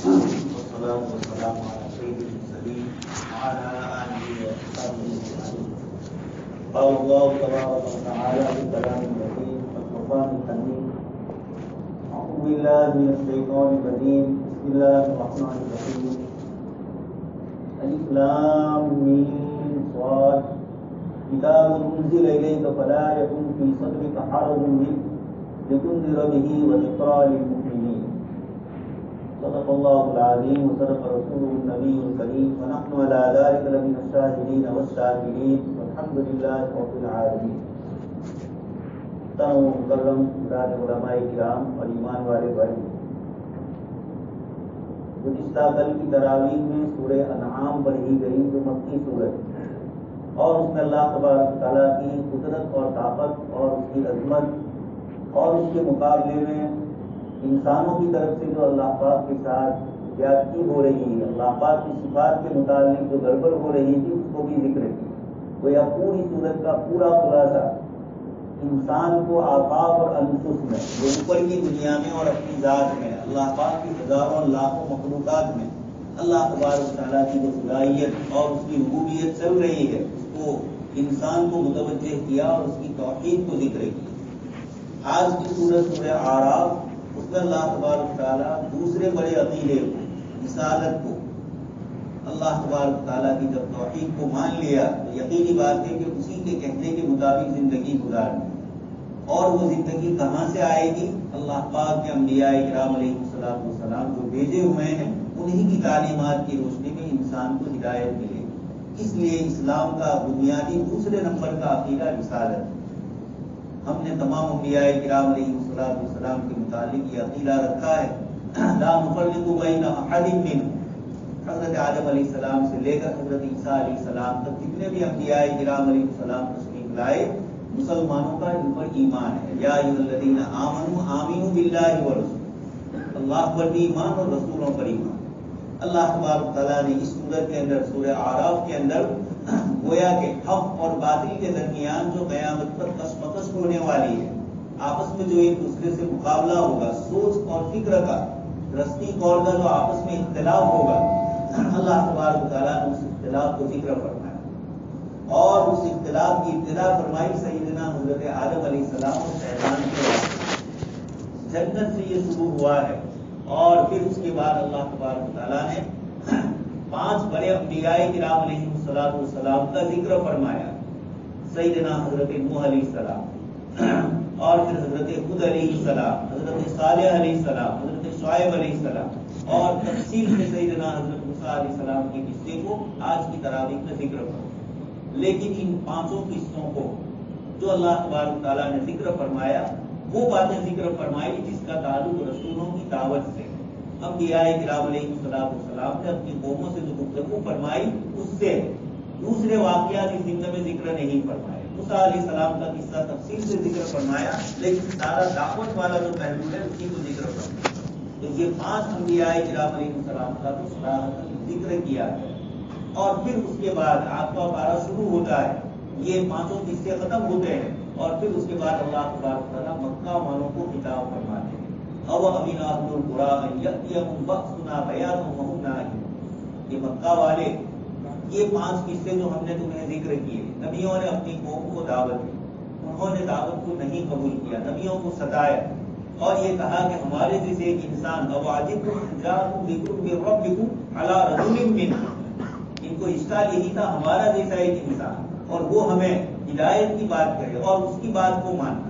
والصلاة والسلام على سيد المرسلين وعلى آله وصحبه أجمعين. قال الله تبارك وتعالى في كلام الحكيم والفرقان الحميد: أعوذ بالله من الشيطان الرجيم. بسم الله الرحمن الرحيم. ألف لام ميم صاد كتاب أنزل إليك فلا يكن في صدرك حرج منه لتنذر به وذكرى للمؤمنين. صدق الله العظيم وصدق رسوله النبي الكريم ونحن على ذلك لمن الشاهدين والشاكرين والحمد لله رب العالمين. مکرم حضرات علماء کرام اور ایمان والے بھائی، گزشتہ کل کی تراویح میں سورہ انعام پڑھی گئی جو مکی سورت، اور اس میں اللہ تبارک تعالیٰ کی قدرت اور طاقت اور اس کی عظمت اور اس کے مقابلے میں انسانوں کی طرف سے جو اللہ پاک کے ساتھ زیادتی ہو رہی ہے، اللہ پاک کی صفات کے متعلق جو گڑبڑ ہو رہی تھی، اس کو بھی ذکر کی. گویا پوری صورت کا پورا خلاصہ انسان کو آفاق اور انفس میں، جو اوپر کی دنیا میں اور اپنی ذات میں اللہ پاک کی ہزاروں لاکھوں مخلوقات میں اللہ تبارک تعالیٰ کی جو خدائیت اور اس کی ربوبیت چل رہی ہے، اس کو انسان کو متوجہ کیا اور اس کی توحید کو ذکر کیا. آج کی سورت سورہ اعراف، اس میں اللہ تبارک تعالیٰ دوسرے بڑے عقیدے کو، رسالت کو، اللہ تبارک تعالیٰ کی جب توحید کو مان لیا تو یقینی بات ہے کہ اسی کے کہنے کے مطابق زندگی گزارنی. اور وہ زندگی کہاں سے آئے گی؟ اللہ پاک کے انبیاء کرام علیہ السلام جو بھیجے ہوئے ہیں، انہی کی تعلیمات کی روشنی میں انسان کو ہدایت ملے. اس لیے اسلام کا بنیادی دوسرے نمبر کا عقیدہ رسالت. ہم نے تمام انبیاء کرام علیہ السلام کے متعلق یہ عقیدہ رکھا ہے: لا نفرق بین احد منهم. حضرت آدم علیہ السلام سے لے کر حضرت عیسیٰ علیہ السلام تک جتنے بھی انبیاء کرام علیہ السلام تشریف لائے، مسلمانوں کا ان پر ایمان ہے. یا ایھا الذین آمنوا آمنوا باللہ ورسولہ. اللہ پر بھی ایمان اور رسولوں پر ایمان. اللہ تبارک تعالیٰ نے اس سورت کے اندر، سورہ اعراف کے اندر، گویا کہ حق اور باطل کے درمیان جو قیامت پر کشمکش ہونے والی ہے، آپس میں جو ایک دوسرے سے مقابلہ ہوگا، سوچ اور فکر کا، رستی قول کا جو آپس میں اختلاف ہوگا، اللہ تبارک تعالیٰ نے اس اختلاف کو ذکر فرمایا اور اس اختلاف کی ابتدا فرمائی سیدنا حضرت آدم علیہ السلام اور شیطان کے واسطے. جنت سے یہ شروع ہوا ہے. اور پھر اس کے بعد اللہ تبارک تعالیٰ نے 5 بڑے انبیاء کرام علیہ السلام کا ذکر فرمایا. سیدنا حضرت نوح علیہ السلام، اور پھر حضرت ہود علیہ السلام، حضرت صالح علیہ السلام، حضرت شعیب علیہ السلام، اور تفصیل سے سیدنا حضرت موسیٰ علیہ السلام کے قصے کو آج کی تراویح میں ذکر کروں. لیکن ان 5 قصوں کو جو اللہ تبارک تعالیٰ نے ذکر فرمایا، وہ باتیں ذکر فرمائی جس کا تعلق رسولوں کی دعوت سے. انبیاء کرام علیہ السلام نے اپنی قوموں سے جو گفتگو فرمائی، اس سے دوسرے واقعات اس زندہ میں ذکر نہیں فرمائے. موسیٰ علیہ السلام کا قصہ تفصیل سے ذکر فرمایا، لیکن سارا دعوت والا جو پہلو ہے اسی کو ذکر فرمایا. تو یہ 5 انبیاء کرام علیہ السلام کا تو صراحتاً ذکر کیا ہے. اور پھر اس کے بعد آپ کا پارہ شروع ہوتا ہے، یہ 5 قصے ختم ہوتے ہیں، اور پھر اس کے بعد اللہ تبارک تعالیٰ مکہ والوں کو خطاب فرماتے ہیں: او امن اہل القریٰ ان یأتیہم بأسنا بیاتا وہم نائمون. یہ مکہ والے، یہ 5 قصے جو ہم نے تمہیں ذکر کیے، نبیوں نے اپنی قوم کو دعوت دی، انہوں نے دعوت کو نہیں قبول کیا، نبیوں کو ستایا، اور یہ کہا کہ ہمارے جیسے ایک انسان، اواجبتم ان جاءکم ذکر من ربکم علی رجل منکم. ان کو اشکال یہی تھا، ہمارا جیسا ایک انسان اور وہ ہمیں ہدایت کی بات کرے اور اس کی بات کو ماننا.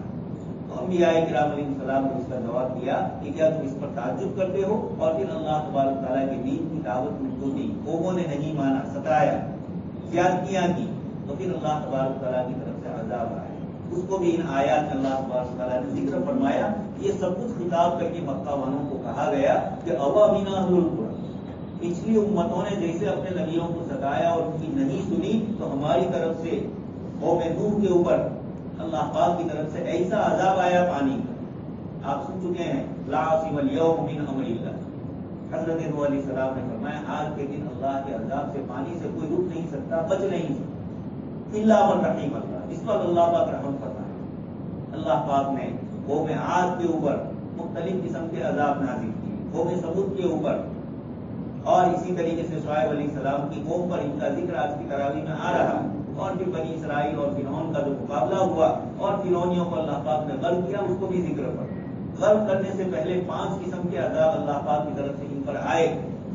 تو انبیاء کرام علیہ السلام نے اس کا جواب دیا کہ کیا تم اس پر تعجب کرتے ہو؟ اور پھر اللہ تبارک تعالیٰ کے دین کی دعوت ان کو دی، قوموں نے نہیں مانا، ستایا، زیادتیاں کی، تو پھر اللہ تبارک تعالیٰ کی طرف سے عذاب آیا. اس کو بھی ان آیات میں اللہ تبارک تعالیٰ نے ذکر فرمایا. یہ سب کچھ خطاب کر کے مکہ والوں کو کہا گیا کہ اوا بنا اہل القریٰ، پچھلی امتوں نے جیسے اپنے نبیوں کو ستایا اور ان کی نہیں سنی، تو ہماری طرف سے قوم نوح کے اوپر اللہ پاک کی طرف سے ایسا عذاب آیا پانی کا. آپ سن چکے ہیں: لا عاصم اليوم من امر اللہ. حضرت نوح علیہ السلام نے فرمایا آج کے دن اللہ کے عذاب سے، پانی سے کوئی رک نہیں سکتا، بچ نہیں سکتا، الا من رحم اللہ. اس وقت اللہ پاک رحم فرمایا. اللہ پاک نے قوم عاد کے اوپر مختلف قسم کے عذاب نازل کیے، قوم ثمود کے اوپر اور اسی طریقے سے شعیب علیہ السلام کی قوم پر ان کا ذکر آج کی تراویح میں آ رہا ہے، اور پھر بنی اسرائیل اور فرعون کا جو مقابلہ ہوا اور فرعونیوں کو اللہ پاک نے غرق کیا، اس کو بھی ذکر پر غرق کرنے سے پہلے 5 قسم کے عذاب اللہ پاک کی طرف سے ان پر آئے۔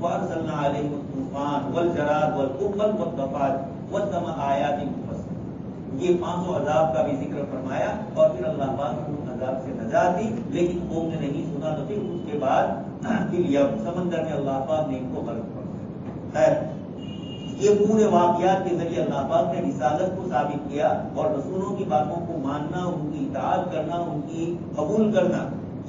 وَأَرْسَلْنَا عَلَيْهِمُ الطُّوفَانَ وَالْجَرَادَ وَالْقُمَّلَ وَالضَّفَادِعَ وَالدَّمَ آيَاتٍ مُفَصَّلَاتٍ، یہ 500 عذاب کا بھی ذکر فرمایا، اور پھر اللہ پاک نے ان عذاب سے نجات دی، لیکن قوم نے نہیں سنا، تو پھر اس کے بعد سمندر میں اللہ پاک نے ان کو غرق کر دیا۔ یہ پورے واقعات کے ذریعے اللہ پاک نے رسالت کو ثابت کیا، اور رسولوں کی باتوں کو ماننا، ان کی اطاعت کرنا، ان کی قبول کرنا،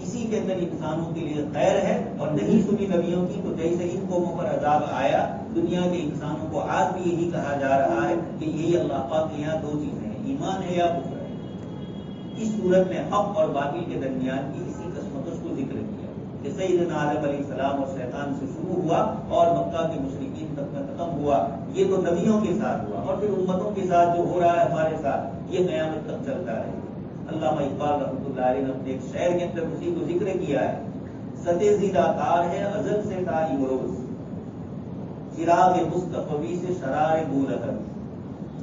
اسی کے اندر انسانوں کے لیے خیر ہے۔ اور نہیں سنی نبیوں کی تو جیسے ان قوموں پر عذاب آیا، دنیا کے انسانوں کو آج بھی یہی کہا جا رہا ہے کہ یہی اللہ پاک کے یہاں 2 چیزیں ہیں، ایمان ہے یا کفر ہے۔ اس صورت میں حق اور باطل کے درمیان کی اسی کشمکش کو ذکر کیا کہ سیدنا آدم علیہ السلام اور شیطان سے شروع ہوا اور مکہ کے مشرکین تک میں ختم ہوا۔ یہ تو نبیوں کے ساتھ ہوا، اور پھر امتوں کے ساتھ جو ہو رہا ہے ہمارے ساتھ، یہ قیامت تک چلتا رہے۔ علامہ اقبال رحمۃ اللہ علیہ نے اپنے ایک شعر کے اندر اسی کو ذکر کیا ہے، سطح زیرہ کار ہے ازل سے تا امروز، چراغ مصطفی سے شرار بولہب۔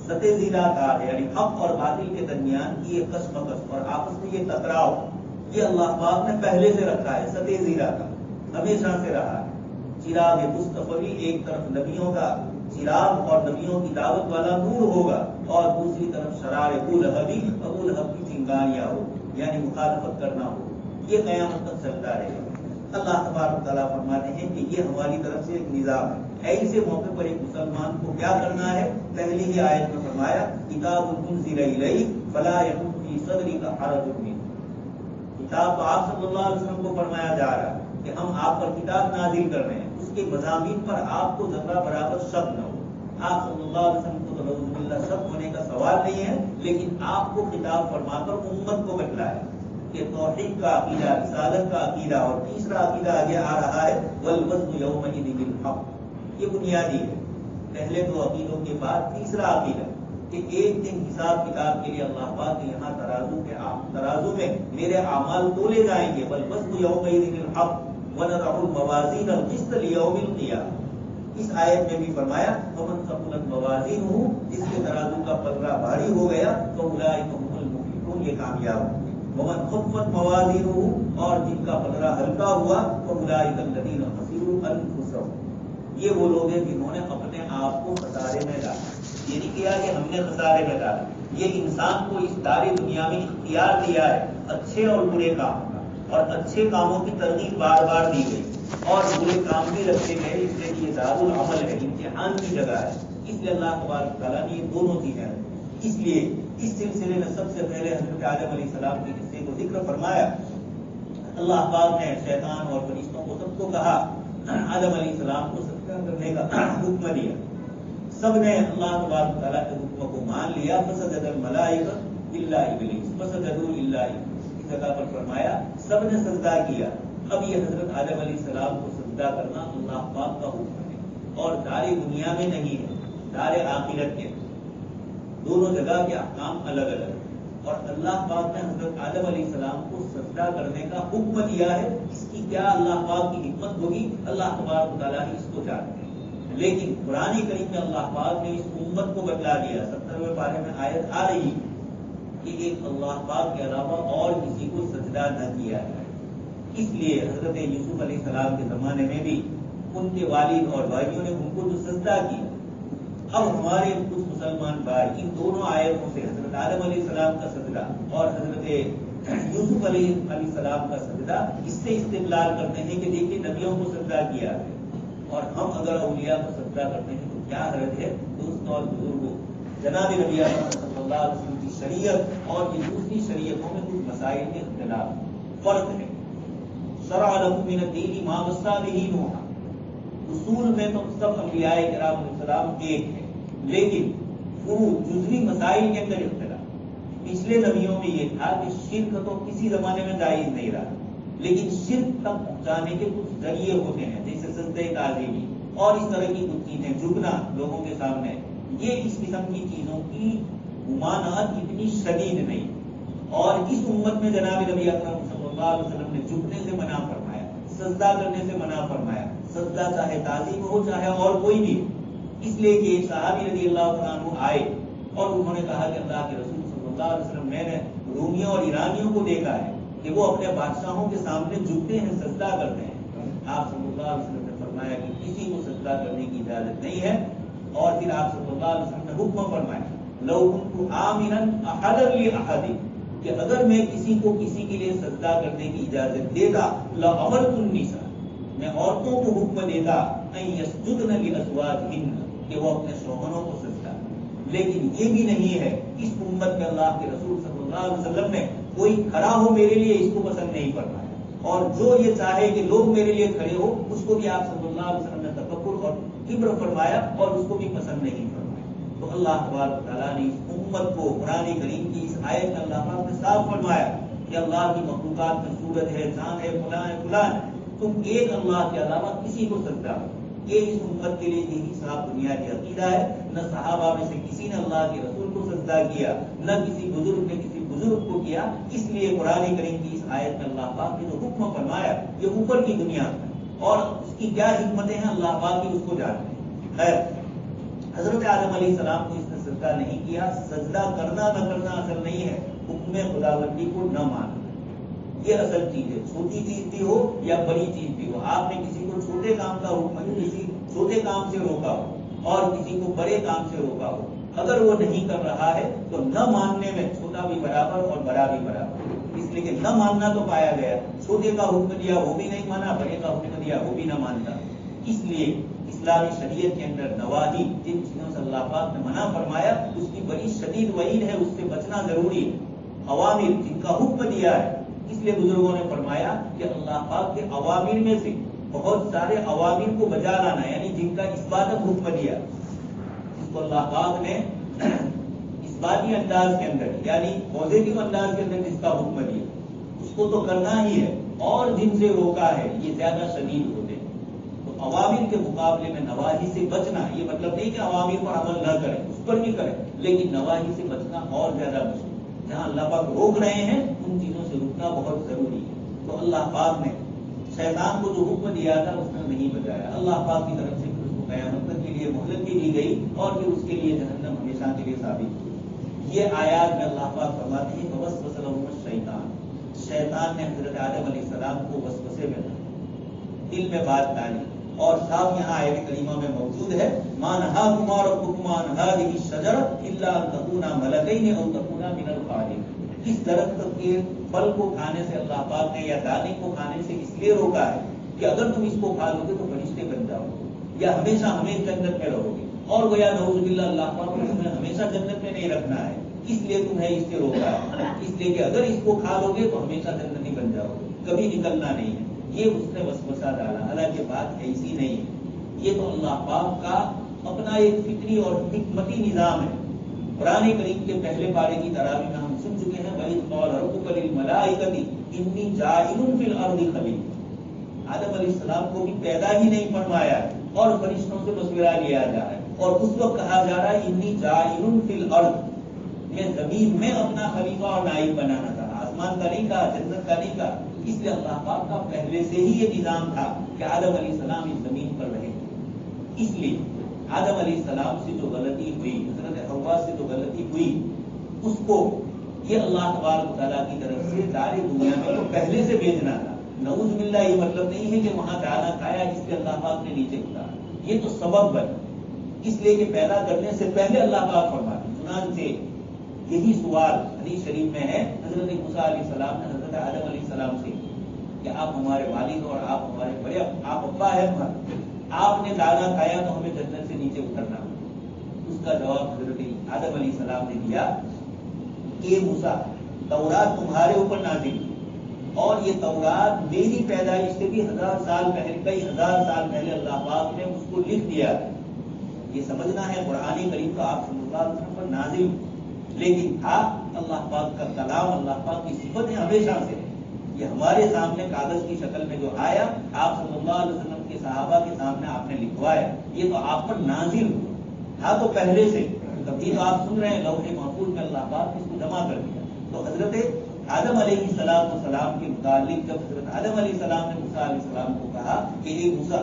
سطح زیرہ کار ہے یعنی حق اور باطل کے درمیان کی یہ کشمکش اور آپس میں یہ ٹکراؤ، یہ اللہ پاک نے پہلے سے رکھا ہے، سطح زیرہ کا ہمیشہ سے رہا ہے۔ چراغ مصطفی، ایک طرف نبیوں کا چراغ اور نبیوں کی دعوت والا نور ہوگا، اور دوسری طرف شرار ابو لہب کی چنگاریاں ہو، یعنی مخالفت کرنا ہو۔ یہ قیامت تک چلتا رہے گا۔ اللہ تبارک تعالیٰ فرماتے ہیں کہ یہ ہماری طرف سے ایک نظام ہے۔ ایسے موقع پر ایک مسلمان کو کیا کرنا ہے؟ پہلی ہی آیت میں فرمایا کتاب انزل الیک فلا یکن فی صدرک حرج منہ۔ کتاب آپ صلی اللہ علیہ وسلم کو فرمایا جا رہا ہے کہ ہم آپ پر کتاب نازل کر رہے ہیں، اس کے مضامین پر آپ کو ذرہ برابر شک نہ ہو۔ آپ صلی اللہ علیہ وسلم کو تو نعوذ باللہ شک ہونے کا سوال نہیں ہے، لیکن آپ کو خطاب فرما کر امت کو بتلایا کہ توحید کا عقیدہ، رسالت کا عقیدہ، اور تیسرا عقیدہ آگے آ رہا ہے والوزن یومئذ بالحق۔ یہ بنیادی ہے، پہلے 2 عقیدوں کے بعد تیسرا عقیدہ کہ ایک دن حساب کتاب کے لیے اللہ پاک کے یہاں ترازو میں میرے اعمال تولے جائیں گے۔ والوزن یومئذ بالحق ونضع الموازین القسط لیوم القیامہ۔ اس آیت میں بھی فرمایا ومن ثقلت موازینہ، جس کے ترازو کا پلڑا بھاری ہو گیا تو اولئک هم المفلحون، یہ کامیاب ہوں گے۔ ومن خفت موازینہ، اور جن کا پلڑا ہلکا ہوا تو اولئک الذین خسروا انفسهم، یہ وہ لوگ ہیں جنہوں نے اپنے آپ کو خسارے میں ڈالا۔ یہ نہیں کیا کہ ہم نے خسارے میں ڈالا، یہ انسان کو اس دار دنیا میں اختیار دیا ہے اچھے اور برے کاموں کا، اور اچھے کاموں کی ترغیب بار بار دی گئی، اور برے کام بھی رکھے گئے، اس لیے یہ دار العمل ہے، امتحان کی جگہ ہے۔ اس لیے اللہ تبارک تعالیٰ نے یہ دونوں چیزیں ہیں۔ اس لیے اس سلسلے میں سب سے پہلے حضرت آدم علیہ السلام کے قصے کو ذکر فرمایا۔ اللہ پاک نے شیطان اور فرشتوں کو سب کو کہا، آدم علیہ السلام کو سجدہ کرنے کا حکم دیا، سب نے اللہ تبارک تعالیٰ کے حکم کو مان لیا۔ فسجد الملائکہ الا ابلیس فسجدوا الا ابلیس، اس جگہ پر فرمایا سب نے سجدہ کیا۔ اب یہ حضرت آدم علیہ السلام کو سجدہ کرنا اللہ پاک کا حکم ہے، اور دار دنیا میں نہیں ہے، دار آخرت کے، دونوں جگہ کے احکام الگ الگ ہیں۔ اور اللہ پاک نے حضرت آدم علیہ السلام کو سجدہ کرنے کا حکم دیا ہے، اس کی کیا اللہ پاک کی حکمت ہوگی، اللہ تبارک تعالیٰ ہی اس کو جانتے ہیں۔ لیکن قرآن کریم میں اللہ پاک نے اس امت کو بتلا دیا، 70ویں پارے میں آیت آ رہی کہ ایک اللہ پاک کے علاوہ اور کسی کو سجدہ نہ کیا جائے۔ اس لیے حضرت یوسف علیہ السلام کے زمانے میں بھی ان کے والد اور بھائیوں نے ان کو جو سجدہ کیا، اب ہمارے کچھ مسلمان بھائی ان دونوں آیتوں سے حضرت آدم علیہ السلام کا سجدہ اور حضرت یوسف علیہ السلام کا سجدہ اس سے استدلال کرتے ہیں کہ دیکھیے نبیوں کو سجدہ کیا ہے، اور ہم اگر اولیاء کو سجدہ کرتے ہیں تو کیا حرج ہے؟ دوستوں اور بزرگوں، جناب نبی اکرم صلی اللہ علیہ وسلم کی شریعت اور یہ دوسری شریعتوں میں کچھ مسائل کے اختلاف فرق ہے۔ شرع لکم من الدین ما وصی بہ نوح، اصول میں تو سب انبیاء کرام علیہ السلام ایک ہیں، لیکن فروع جزوی مسائل کے اندر اختلاف۔ پچھلے نبیوں میں یہ تھا کہ شرک تو کسی زمانے میں جائز نہیں رہا، لیکن شرک تک پہنچانے کے کچھ ذریعے ہوتے ہیں، جیسے سجدہ تعظیمی اور اس طرح کی کچھ چیزیں، جھکنا لوگوں کے سامنے، یہ اس قسم کی چیزوں کی ممانعت اتنی شدید نہیں۔ اور اس امت میں جناب نبی اکرم صلی اللہ علیہ وسلم نے جھکنے سے منع فرمایا، سجدہ کرنے سے منع فرمایا۔ سجدہ سجدہ چاہے تعظیم ہو چاہے اور کوئی بھی، اس لیے کہ ایک صحابی رضی اللہ تعالیٰ عنہ آئے اور انہوں نے کہا کہ اللہ کے رسول صلی اللہ علیہ وسلم، میں نے رومیوں اور ایرانیوں کو دیکھا ہے کہ وہ اپنے بادشاہوں کے سامنے جھکتے ہیں، سجدہ کرتے ہیں۔ آپ صلی اللہ علیہ وسلم نے فرمایا کہ کسی کو سجدہ کرنے کی اجازت نہیں ہے، اور پھر آپ صلی اللہ علیہ وسلم نے حکم فرمایا لو كنت آمنا احدا لاحد، کہ اگر میں کسی کو کسی کے لیے سجدہ کرنے کی اجازت دیتا لامرت النساء، میں عورتوں کو حکم دیتا ان یسجدن لازواجہن، کہ وہ اپنے شوہروں کو سجدہ کریں۔ لیکن یہ بھی نہیں ہے، اس امت میں اللہ کے رسول صلی اللہ علیہ وسلم نے کوئی کھڑا ہو میرے لیے اس کو پسند نہیں فرمایا، اور جو یہ چاہے کہ لوگ میرے لیے کھڑے ہو اس کو بھی آپ صلی اللہ علیہ وسلم نے تکبر اور کبر فرمایا اور اس کو بھی پسند نہیں فرمایا۔ تو اللہ تبارک و تعالیٰ نے اس امت کو قرآن کریم کی اس آیت میں اللہ پاک نے صاف فرمایا کہ اللہ کی مخلوقات میں صورت ہے، جان ہے، فلاں ہے، فلاں ہے، تم ایک اللہ کے علاوہ کسی کو سجدہ کرو۔ یہ اس امت کے لیے یہی صاحب دنیا کی عقیدہ ہے۔ نہ صحابہ میں سے کسی نے اللہ کے رسول کو سجدہ کیا، نہ کسی بزرگ نے کسی بزرگ کو کیا۔ اس لیے قرآن کریم کی اس آیت میں اللہ پاک نے جو حکم فرمایا یہ اوپر کی دنیا میں، اور اس کی کیا حکمتیں ہیں اللہ پاک کی اس کو جانتے ہیں۔ خیر، حضرت آدم علیہ السلام کو اس نے سجدہ نہیں کیا۔ سجدہ کرنا نہ کرنا اصل نہیں ہے، حکم خداوندی کو نہ ماننا یہ اصل چیز ہے۔ چھوٹی چیز بھی ہو یا بڑی چیز بھی ہو، آپ نے کسی کو چھوٹے کام کا حکم، کسی چھوٹے کام سے روکا ہو اور کسی کو بڑے کام سے روکا ہو، اگر وہ نہیں کر رہا ہے تو نہ ماننے میں چھوٹا بھی برابر اور بڑا بھی برابر، اس لیے کہ نہ ماننا تو پایا گیا، چھوٹے کا حکم دیا وہ بھی نہیں مانا، بڑے کا حکم دیا وہ بھی نہ مانتا۔ اس لیے اسلامی شریعت کے اندر نواہی، جن چیزوں سے اللہ پاک نے منع فرمایا اس کی بڑی شدید وعید ہے، اس سے بچنا ضروری ہے۔ اوامر جن کا حکم دیا ہے، اس لیے بزرگوں نے فرمایا کہ اللہ پاک کے اوامر میں سے بہت سارے اوامر کو بجا لانا، یعنی جن کا اثباتاً حکم دیا، جس کو اللہ پاک نے اثباتی انداز کے اندر یعنی پازیٹو انداز کے اندر جس کا حکم دیا اس کو تو کرنا ہی ہے، اور جن سے روکا ہے یہ زیادہ شدید ہوتے ہیں۔ تو اوامر کے مقابلے میں نواہی سے بچنا، یہ مطلب نہیں کہ اوامر پر عمل نہ کریں، اس پر بھی کریں، لیکن نواہی سے بچنا اور زیادہ مشکل۔ جہاں اللہ پاک روک رہے ہیں ان چیزوں سے رکنا بہت ضروری ہے۔ تو اللہ پاک نے شیطان کو جو حکم دیا تھا اس نے نہیں بجایا، اللہ پاک کی طرف سے پھر اس کو قیامت تک کے لیے مہلت بھی دی گئی اور پھر اس کے لیے جہنم ہمیشہ کے لیے ثابت ہوئی۔ یہ آیات میں اللہ پاک فرماتے ہیں وسوس لہم الشیطان، شیطان نے حضرت آدم علیہ السلام کو وسوسے میں دل میں بات ڈالی، اور صاحب یہاں آیت کریمہ میں موجود ہے ما نہاکما ربکما عن ہذہ الشجرۃ الا ان تکونا ملکین او تکونا من الخالدین۔ اس درخت کے پھل کو کھانے سے اللہ پاک نے یا دانے کو کھانے سے اس لیے روکا ہے کہ اگر تم اس کو کھا لو گے تو فرشتے بن جاؤ گے یا ہمیشہ ہمیں جنت میں رہو گے، اور گویا نعوذ باللہ اللہ پاک نے تمہیں ہمیشہ جنت میں نہیں رکھنا ہے، اس لیے تمہیں اس سے روکا ہے، اس لیے کہ اگر اس کو کھا لو گے تو ہمیشہ جنتی بن جاؤ گے، کبھی نکلنا نہیں ہے۔ یہ اس نے وسوسہ ڈالا، حالانکہ بات ایسی نہیں ہے، یہ تو اللہ پاک کا اپنا ایک فطری اور حکمتی نظام ہے۔ قرآن کریم کے پہلے پارے کی تراویح میں ہم سن چکے ہیں وَإِذْ قَالَ رَبُّكَ لِلْمَلَائِكَةِ إِنِّي جَاعِلٌ فِي الْأَرْضِ خَلِيفَةً۔ آدم علیہ السلام کو بھی پیدا ہی نہیں فرمایا اور فرشتوں سے مشورہ لیا جا رہا ہے، اور اس وقت کہا جا رہا ہے إِنِّي جَاعِلٌ فِي الْأَرْضِ، میں زمین میں اپنا خلیفہ اور نائب بنانا تھا، آسمان کا نہیں کہا، جنت کا نہیں کہا۔ اس لیے اللہ پاک کا پہلے سے ہی یہ نظام تھا کہ آدم علیہ السلام اس زمین پر رہے۔ اس لیے آدم علیہ السلام سے جو غلطی ہوئی، حضرت حوا سے جو غلطی ہوئی، اس کو یہ اللہ تبارک و تعالیٰ کی طرف سے ساری دنیا میں تو پہلے سے بھیجنا تھا۔ نعوذ باللہ یہ مطلب نہیں ہے کہ وہاں دانا کھایا اس لیے اللہ پاک نے نیچے اتارا، یہ تو سبب بن، اس لیے کہ پیدا کرنے سے پہلے اللہ پاک فرماتے۔ چنانچہ یہی سوال حدیث شریف میں ہے، حضرت موسیٰ علیہ السلام نے حضرت آدم علیہ السلام سے کہ آپ ہمارے والد اور آپ ہمارے بڑے آپ ابا ہے ہمارے، آپ نے دانا کھایا تو ہمیں جنت سے نیچے اترنا۔ اس کا جواب حضرت آدم علیہ السلام نے دیا کہ موسیٰ تورات تمہارے اوپر نازل ہوئی، اور یہ تورات میری پیدائش سے بھی 1000 سال پہلے، کئی ہزار سال پہلے اللہ پاک نے اس کو لکھ دیا۔ یہ سمجھنا ہے قرآن کریم کا آپ صلی اللہ علیہ وسلم پر نازل، لیکن آپ اللہ پاک کا کلام، اللہ پاک کی صفت ہے ہمیشہ سے، یہ ہمارے سامنے کاغذ کی شکل میں جو آیا آپ صلی اللہ علیہ وسلم کے صحابہ کے سامنے آپ نے لکھوایا، یہ تو آپ پر نازل تھا تو پہلے سے، کبھی تو آپ سن رہے ہیں لوح محفوظ میں اللہ پاک نے اس کو جمع کر دیا۔ تو حضرت آدم علیہ السلام کے متعلق جب حضرت آدم علیہ السلام نے موسیٰ علیہ السلام کو کہا کہ اے موسیٰ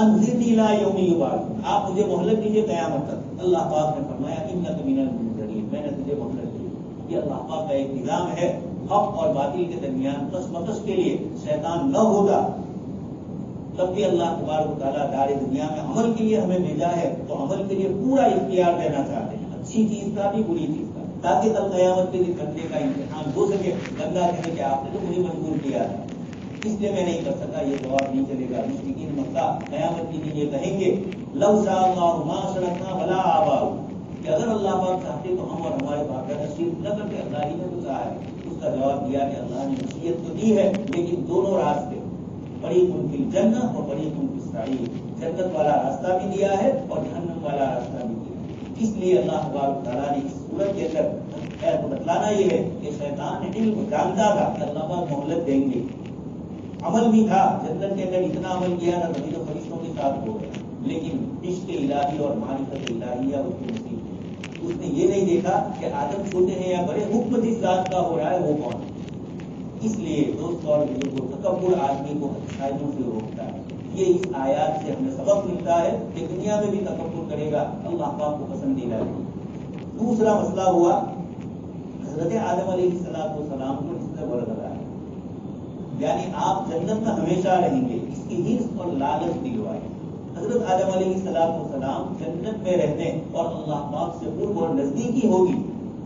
انظرنی الی یوم یبعثون، آپ مجھے مہلت دیجیے قیامت تک۔ اللہ پاک نے فرمایا انک من المنذرین، میں نے تجھے مہلت دی۔ یہ اللہ پاک کا ایک نظام ہے، حق اور باطل کے درمیان کس مکس کے لیے شیطان نہ ہوتا تب بھی اللہ تبارک و تعالیٰ دار دنیا میں عمل کے لیے ہمیں بھیجا ہے، تو عمل کے لیے پورا اختیار دینا چاہتے ہیں، اچھی چیز کا بھی بری چیز کا، تاکہ کل قیامت کے دن بندے کا امتحان ہو سکے، بندہ کہے کہ آپ نے تو مجھے مجبور کیا تھا، اس لیے میں نہیں کر سکا، یہ جواب نہیں چلے گا۔ مشرکین مکہ قیامت کے دن یہ کہیں گے لو شاء اللہ ما اشرکنا ولا آباؤنا، کہ اگر اللہ پاک چاہتے تو ہم اور ہمارے باپ دادا شرک نہ کرتے، اللہ ہی نے تو چاہا ہے۔ اس کا جواب دیا کہ اللہ نے نصیحت تو دی ہے، لیکن دونوں راستے، فریق فی الجنہ اور فریق فی السعیر، جنت والا راستہ بھی دیا ہے اور جہنم والا راستہ بھی دیا ہے۔ اس لیے اللہ تبارک تعالیٰ نے اس سورت کے اندر بتلانا یہ ہے کہ شیطان علم جانتا تھا کہ اللہ پاک مہلت دیں گے، عمل بھی تھا، جنت کے اندر اتنا عمل کیا تھا تبھی تو فرشتوں کے ساتھ ہو گیا، لیکن عشق الہی اور معرفت الہیہ اس کو نصیب نہیں۔ اس نے یہ نہیں دیکھا کہ آدم چھوٹے ہیں یا بڑے، حکم جس ذات کا ہو رہا ہے وہ کون ہے۔ اس لیے دوست اور بزرگوں، تکبر آدمی کو اچھائیوں سے روکتا ہے۔ یہ اس آیات سے ہمیں سبق ملتا ہے کہ دنیا میں بھی تکبر کرے گا اللہ پاک کو پسندیدہ نہیں۔ دوسرا مسئلہ ہوا حضرت آدم علیہ السلام کو اس نے ورد لگایا، یعنی آپ جنت میں ہمیشہ رہیں گے، اس کی حرص اور لالچ دلوائی۔ حضرت آدم علیہ السلام جنت میں رہنے اور اللہ پاک سے قرب اور نزدیکی ہوگی،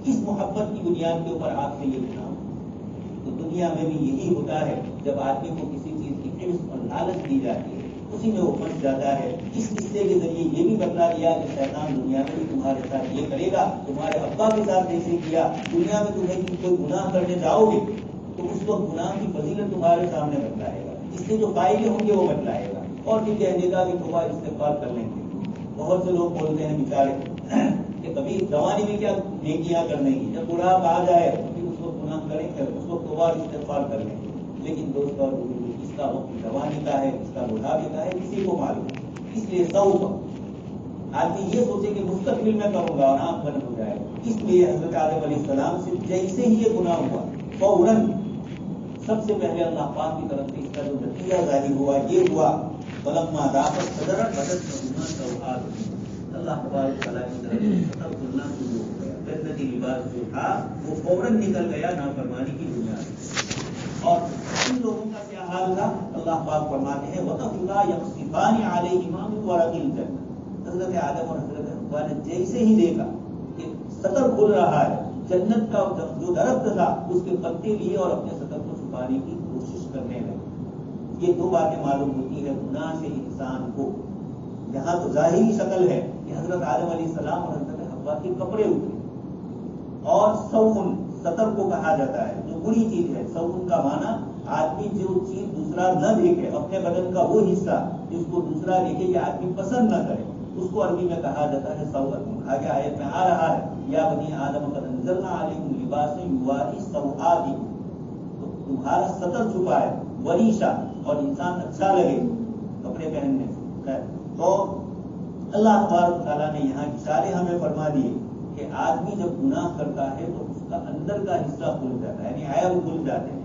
اس محبت کی بنیاد کے اوپر آپ سے یہ گناہ۔ تو دنیا میں بھی یہی ہوتا ہے، جب آدمی کو کسی چیز کی حرص اور لالچ دی جاتی ہے اسی میں وہ پھنس جاتا ہے۔ اس قصے کے ذریعے یہ بھی بتلا دیا کہ شیطان دنیا میں بھی تمہارے ساتھ یہ کرے گا، تمہارے ابا کے ساتھ جیسے کیا، دنیا میں تمہیں کوئی گناہ کرنے جاؤ گے تو اس وقت گناہ کی فضیلت تمہارے سامنے بتلائے گا، اس سے جو فائدے ہوں گے وہ بتلائے گا، اور پھر کہہ دے گا کہ توبہ استغفار کر لیں گے۔ بہت سے لوگ بولتے ہیں بیچارے کہ کبھی جوانی میں کیا نیکیاں کرنے کی، جب بڑھاپا آ جائے پھر اس وقت گناہ کریں گے، اس وقت توبہ استغفار کر لیں گے۔ لیکن دوست اور اس کا وقت جوانی کا ہے، اس کا بڑھاپے کا ہے، کسی کو معلوم۔ اس لیے سوف آدمی یہ سوچے کہ مستقبل میں کروں گا اور آنکھ بند ہو جائے گا۔ اس لیے حضرت آدم علیہ السلام سے جیسے ہی یہ گناہ ہوا فوراً سب سے پہلے اللہ پاک کی طرف سے اس کا جو نتیجہ ظاہر ہوا یہ ہوا فلما ضاقت صدرا بدت لهما سوآتهما، اللہ تبارک تعالیٰ کی طرف سے سطر کھلنا شروع ہو گیا، جنتی لباس جو تھا وہ فوراً نکل گیا نافرمانی کی بنیاد سے۔ اور ان لوگوں کا کیا حال تھا؟ اللہ پاک فرماتے ہیں وَتَفِقَا يَقْصِفَانِ عَلَيْهِمَا مِنْ وَرَقِ الْجَنَّةِ، حضرت آدم اور حضرت حوا نے جیسے ہی دیکھا کہ سطر کھل رہا ہے، جنت کا جو درخت تھا اس کے پتے لیے اور اپنے سطر کو چھپانے کی کوشش کرنے لگے۔ یہ دو باتیں معلوم ہوتی ہے گناہ سے انسان کو، یہاں تو ظاہری شکل ہے کہ حضرت آدم علیہ السلام اور حضرت حوا کے کپڑے اترے، اور سوءن سطر کو کہا جاتا ہے جو بری چیز ہے۔ سوءن کا معنی آدمی جو چیز دوسرا نہ دیکھے، اپنے بدن کا وہ حصہ جس کو دوسرا دیکھے یا آدمی پسند نہ کرے، اس کو عربی میں کہا جاتا ہے سوءن۔ آگے آیت میں آ رہا ہے یا بنی آدم قد انزلنا علیکم لباسا یواری سوآتکم، تو تمہارا سطر چھپا ہے، وریشا، اور انسان اچھا لگے کپڑے پہننے سے۔ تو اللہ تبارک تعالیٰ نے یہاں اشارے ہمیں فرما دیے کہ آدمی جب گناہ کرتا ہے تو اس کا اندر کا حصہ کھل جاتا ہے، یعنی عیب کھل جاتے ہیں۔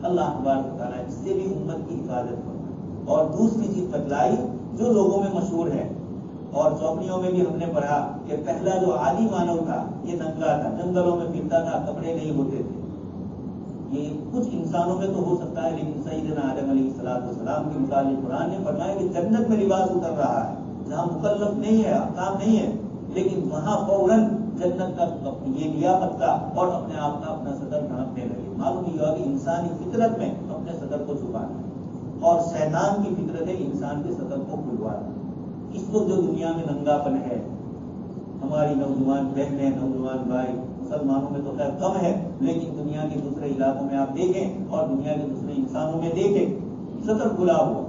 اللہ تبارک تعالیٰ اس سے بھی امت کی حفاظت فرمائے۔ اور دوسری چیز بتلائی جو لوگوں میں مشہور ہے، اور چوپڑیوں میں بھی ہم نے پڑھا کہ پہلا جو عادی مانو تھا یہ ننگا تھا، جنگلوں میں پھرتا تھا، کپڑے نہیں ہوتے تھے۔ یہ کچھ انسانوں میں تو ہو سکتا ہے، لیکن سیدنا آدم علیہ السلام کے متعلق قرآن نے فرمایا کہ جنت میں لباس اتر رہا ہے، جہاں مکلف نہیں ہے، احکام نہیں ہے، لیکن وہاں فوراً جنت کا یہ لیا پتہ اور اپنے آپ کا اپنا صدر ڈھانپنے لگے۔ معلوم یہ ہوا کہ انسانی فطرت میں اپنے صدر کو چھپانا، اور شیطان کی فطرت ہے انسان کے صدر کو کھلوانا۔ اس وقت جو دنیا میں ننگا پن ہے، ہماری نوجوان بہنیں، نوجوان بھائی، مسلمانوں میں تو خیر کم ہے، لیکن دنیا کے دوسرے علاقوں میں آپ دیکھیں اور دنیا کے دوسرے انسانوں میں دیکھیں، صدر کھلا ہوا،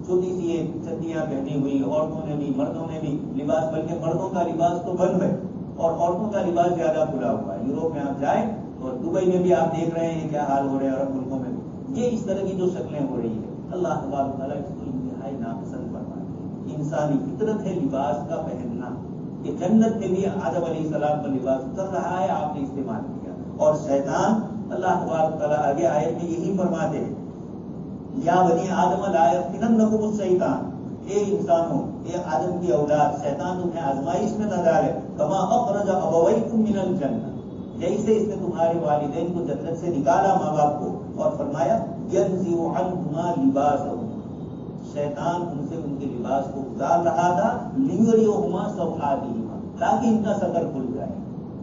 چھوٹی سی ایک چڈیاں پہنی ہوئی، عورتوں نے بھی مردوں نے بھی لباس، بلکہ مردوں کا لباس تو بند ہے اور عورتوں کا لباس زیادہ کھلا ہوا ہے۔ یوروپ میں آپ جائیں اور دبئی میں بھی آپ دیکھ رہے ہیں کیا حال ہو رہے ہیں، عرب ملکوں میں بھی یہ اس طرح کی جو شکلیں ہو رہی ہیں، اللہ تبارک تعالیٰ اس کو انتہائی ناپسند فرماتے ہیں۔ انسانی فطرت ہے لباس کا پہننا، کہ جنت میں بھی آدم علیہ السلام کا لباس اتر رہا ہے، آپ نے استعمال کیا۔ اور شیطان، اللہ تبارک تعالیٰ آگے آیت میں یہی فرماتے ہیں یا بنی آدم لا یفتننکم الشیطان، اے انسانوں، اے آدم کی اولاد، شیطان تمہیں آزمائش میں نہ ڈالے، کما اخرج ابویکم من الجنہ، جیسے اس نے تمہارے والدین کو جنت سے نکالا، ماں باپ کو، اور فرمایا ینزع عنہما لباسہما، شیطان ان سے ان کے لباس کو اتار رہا تھا، لیریہما سوآتہما، تاکہ ان کا سطر کھل جائے۔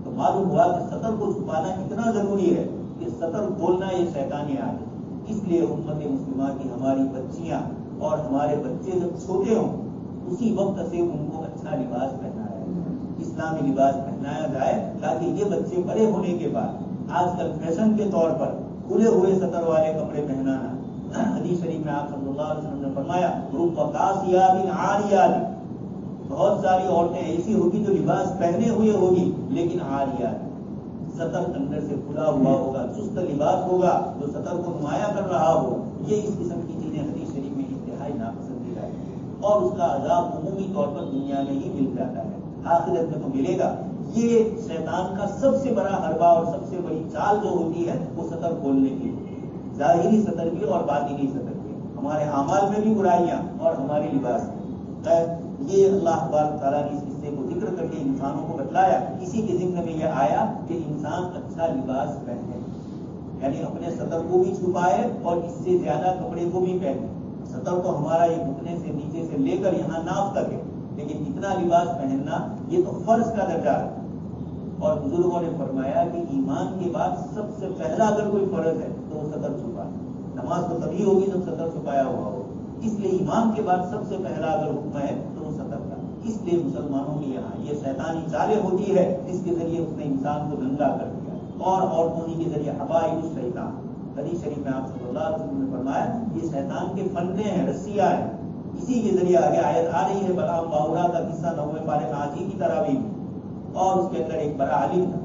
تو معلوم ہوا کہ سطر کو چھپانا اتنا ضروری ہے کہ سطر کھولنا یہ شیطانی عادت ہے۔ اس لیے امت مسلمہ کی ہماری بچیاں اور ہمارے بچے جب چھوٹے ہوں اسی وقت سے ان کو اچھا لباس پہنایا جائے، اسلامی لباس پہنایا جائے، تاکہ یہ بچے بڑے ہونے کے بعد آج کل فیشن کے طور پر کھلے ہوئے سطر والے کپڑے پہنانا، حدیث شریف میں آپ صلی اللہ علیہ وسلم نے فرمایا رب قاسیات عاریات، بہت ساری عورتیں ایسی ہوگی جو لباس پہنے ہوئے ہوگی لیکن عاریات، سطر اندر سے کھلا ہوا ہوگا، چست لباس ہوگا جو سطر کو نمایاں کر رہا ہو۔ یہ اس قسم کی چیزیں حدیث شریف میں انتہائی ناپسندیدہ ہے، اور اس کا عذاب عمومی طور پر دنیا میں ہی مل جاتا ہے، آخرت میں تو ملے گا۔ یہ شیطان کا سب سے بڑا حربہ اور سب سے بڑی چال جو ہوتی ہے وہ سطر کھولنے کی، ظاہری سطر بھی اور باطنی سطر بھی، ہمارے اعمال میں بھی برائیاں اور ہمارے لباس میں۔ یہ اللہ تبارک تعالیٰ نے اس قصے کو ذکر کر کے انسانوں کو بتلایا، اسی کے ذکر میں یہ آیا کہ انسان اچھا لباس پہنے، یعنی اپنے سطر کو بھی چھپائے اور اس سے زیادہ کپڑے کو بھی پہنے۔ سطر تو ہمارا یہ گھٹنے سے نیچے سے لے کر یہاں ناف تک ہے، لیکن اتنا لباس پہننا یہ تو فرض کا درجہ ہے۔ اور بزرگوں نے فرمایا کہ ایمان کے بعد سب سے پہلا اگر کوئی فرض ہے تو وہ سطر چھپانا، نماز تو تبھی ہوگی جب سطر چھپایا ہوا ہو، اس لیے ایمان کے بعد سب سے پہلا اگر حکم ہے تو وہ سطر کا۔ اس لیے مسلمانوں کی یہاں یہ شیطانی چالیں ہوتی ہے، اس کے ذریعے اس نے انسان کو ننگا کر دیا، اور عورتوں ہی کے ذریعے حبائل الشیطان، حدیث شریف میں آپ صلی اللہ علیہ وسلم نے فرمایا یہ شیطان کے فندے ہیں، رسیاں ہیں، اسی کے ذریعے آگے آیت آ رہی ہے بلعام باورا کا قصہ 9ویں پارے میں آج ہی کی تراویح میں، اور اس کے اندر ایک بڑا عالم تھا،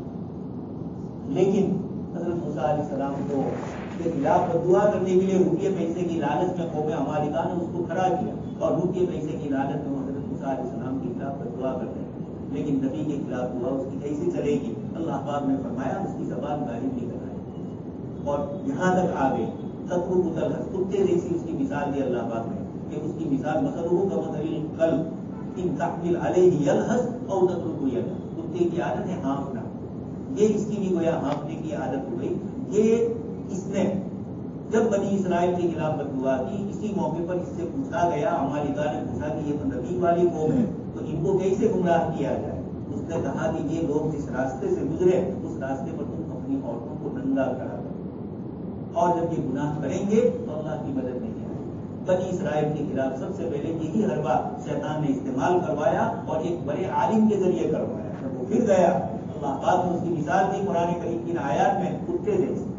لیکن حضرت موسیٰ علیہ السلام کو کے خلاف دعا کرنے کے لیے روپیے پیسے کی لالچ میں قوم عمالقہ نے اس کو کھڑا کیا، اور روپیے پیسے کی لالچ میں حضرت موسیٰ علیہ السلام کے خلاف دعا کرتے ہیں، لیکن نبی کے خلاف دعا اس کی کیسے چلے گی؟ اللہ پاک نے فرمایا اس کی زبان غالب نکل آئی، اور یہاں تک آ گئی تترک الحس، کتے جیسی اس کی مثال دی اللہ پاک نے، کہ اس کی مثال مثلہ کمثل الکلب ان تحمل علیہ یلحس او تترکہ یلحس، کتے کی عادت ہے ہانفنا، یہ اس کی بھی گویا ہانفنے کی عادت ہو گئی۔ یہ اس نے جب بنی اسرائیل کے خلاف بددعا کی، اسی موقع پر اس سے پوچھا گیا، عمالقہ نے پوچھا کہ یہ تو نبی والی قوم ہے تو ان کو کیسے گمراہ کیا جائے؟ اس نے کہا کہ یہ لوگ جس راستے سے گزرے اس راستے پر تم اپنی عورتوں کو ننگا کرا دو، اور جب یہ گناہ کریں گے تو اللہ کی مدد نہیں آئے گی۔ بنی اسرائیل کے خلاف سب سے پہلے یہی حربہ شیطان نے استعمال کروایا، اور ایک بڑے عالم کے ذریعے کروایا۔ جب وہ پھر گیا اللہ پاک نے اس کی مثال دی قرآن کریم کی آیات میں کتے جیسے،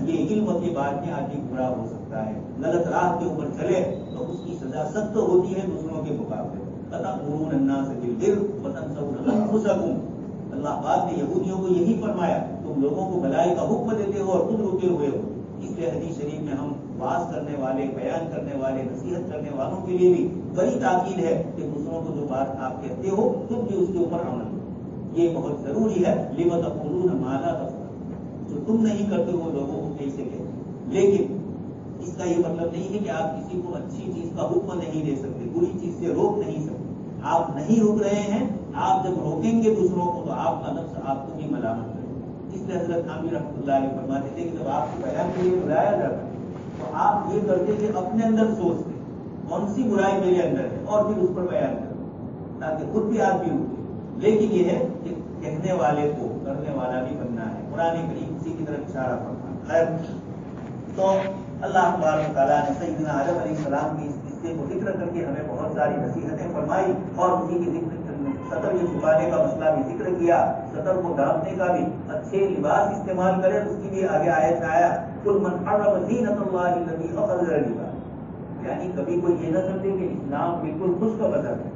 یہ علم کے بعد میں آدمی گمراہ ہو سکتا ہے، غلط راہ کے اوپر چلے تو اس کی سزا سخت ہوتی ہے دوسروں کے مقابلے۔ أَتَأْمُرُونَ النَّاسَ بِالْبِرِّ وَتَنْسَوْنَ أَنفُسَكُمْ، اللہ پاک نے یہودیوں کو یہی فرمایا تم لوگوں کو بھلائی کا حکم دیتے ہو اور خود رکے ہوئے ہو۔ اس لیے حدیث شریف میں ہم واعظ کرنے والے، بیان کرنے والے، نصیحت کرنے والوں کے لیے بھی بڑی تاکید ہے کہ دوسروں کو جو بات آپ کہتے ہو خود بھی اس کے اوپر عمل کرو، یہ بہت ضروری ہے۔ لِمَ تَقُولُونَ مَا لَا تَفْعَلُونَ، جو تم نہیں کرتے ہو لوگوں کو کیسے کہتے؟ لیکن اس کا یہ مطلب نہیں ہے کہ آپ کسی کو اچھی چیز کا حکم نہیں دے سکتے، بری چیز سے روک نہیں سکتے۔ آپ نہیں روک رہے ہیں، آپ جب روکیں گے دوسروں کو تو آپ کا نفس آپ کو بھی ملامت کرے گا۔ اس لیے حضرت خانوی رحمۃ اللہ علیہ فرماتے تھے کہ جب آپ کو بیان کے لیے بلایا جاتا تو آپ یہ کرتے کہ اپنے اندر سوچتے کون سی برائی میرے اندر ہے اور پھر اس پر بیان کرتے تاکہ خود بھی آپ بھی روکے۔ لیکن یہ ہے کہ کہنے والے کو کرنے والا بھی بننا ہے، قرآن کریم اسی کی طرف اشارہ فرماتا ہے۔ خیر، تو اللہ تبارک تعالیٰ نے سیدنا آدم علیہ السلام کی اس قصے کو ذکر کر کے ہمیں بہت ساری نصیحتیں فرمائی، اور اسی کی ذکر سطر کے چھپانے کا مسئلہ بھی ذکر کیا، سطر کو ڈھانپنے کا بھی، اچھے لباس استعمال کرے اس کی بھی آگے آیت میں آیا قُلْ مَنْ حَرَّمَ زِینَةَ اللَّهِ الَّتِی أَخْرَجَ لِعِبَادِهِ، یعنی کبھی کوئی یہ نہ سمجھے کہ اسلام بالکل خشک مذہب ہے،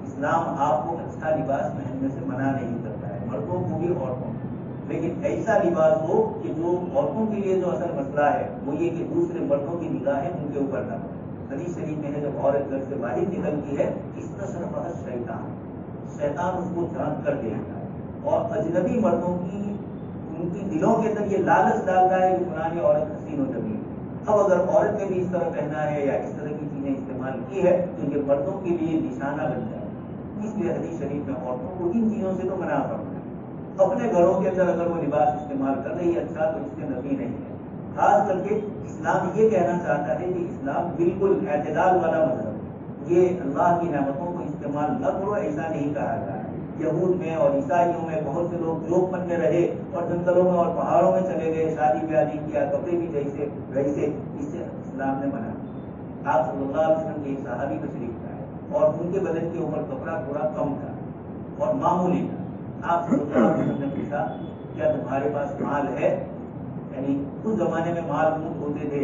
اسلام آپ کو اچھا لباس پہننے سے منع نہیں کرتا ہے، مردوں کو بھی عورتوں کو، لیکن ایسا لباس ہو کہ جو عورتوں کے لیے جو اصل مسئلہ ہے وہ یہ کہ دوسرے مردوں کی نگاہیں ان کے اوپر نہ پڑے۔ حدیث شریف میں ہے جب عورت گھر سے باہر نکلتی ہے استشرفها الشیطان، شیطان اس کو جھانک کر دیکھتا ہے، اور اجنبی مردوں کی ان کی دلوں کے اندر یہ لالچ ڈالتا ہے کہ فلانی عورت حسین و جمیل ہے۔ اب اگر عورت نے بھی اس طرح پہنا ہے یا اس طرح کی چیزیں استعمال استعمال کی ہے تو یہ مردوں کے لیے نشانہ بن جائے. اس لیے حدیث شریف میں عورتوں کو ان چیزوں سے تو منع کرنا ہے. اپنے گھروں کے اندر اگر وہ لباس استعمال کر رہی ہے اچھا تو اس سے نفی نہیں ہے. خاص کر کے اسلام یہ کہنا چاہتا ہے کہ اسلام بالکل اعتدال والا مذہب ہے. یہ اللہ کی نعمتوں کو استعمال نہ کرو ایسا نہیں کہا گیا ہے. یہود میں اور عیسائیوں میں بہت سے لوگ جوک پن میں رہے اور جنگلوں میں اور پہاڑوں میں چلے گئے, شادی بیاہ نہیں کیا, کپڑے بھی جیسے ویسے, اس سے اسلام نے منع. آپ صلی اللہ علیہ وسلم کے ایک صحابی تشریف لائے اور ان کے بدن کے اوپر کپڑا تھوڑا کم تھا اور معمولی تھا. آپ صلی اللہ علیہ وسلم نے پوچھا کیا تمہارے پاس مال ہے؟ یعنی اس زمانے میں مال اونٹ ہوتے تھے,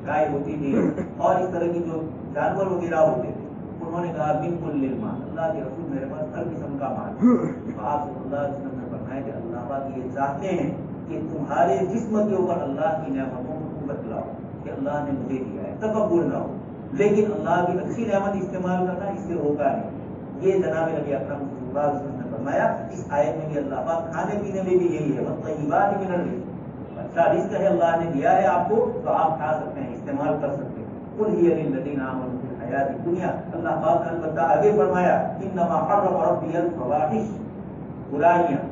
گائے ہوتی تھی اور اس طرح کی جو جانور وغیرہ ہوتے تھے. انہوں نے کہا بالکل للمال, اللہ کے رسول میرے پاس ہر قسم کا مال. تو آپ صلی اللہ علیہ وسلم نے فرمایا کہ اللہ پاک یہ چاہتے ہیں کہ تمہارے جسم کے اوپر اللہ کی نعمتوں کو بتلاؤ کہ اللہ نے مجھے دیا ہے, تکبر نہ ہو. لیکن اللہ کی اچھی نعمت استعمال کرنا اس سے ہوگا نہیں. یہ جناب نبی اکرم صلی اللہ علیہ وسلم نے فرمایا. اس آیت میں بھی اللہ پاک کھانے پینے میں بھی یہی ہے, والطیبات من الرزق, اچھا رزق ہے اللہ نے دیا ہے آپ کو تو آپ کھا سکتے ہیں, استعمال کر سکتے ہیں. قل ہی للذین آمنوا فی الحیات الدنیا, اللہ پاک نے البتہ آگے فرمایا انما حرم ربی الفواحش, برائیاں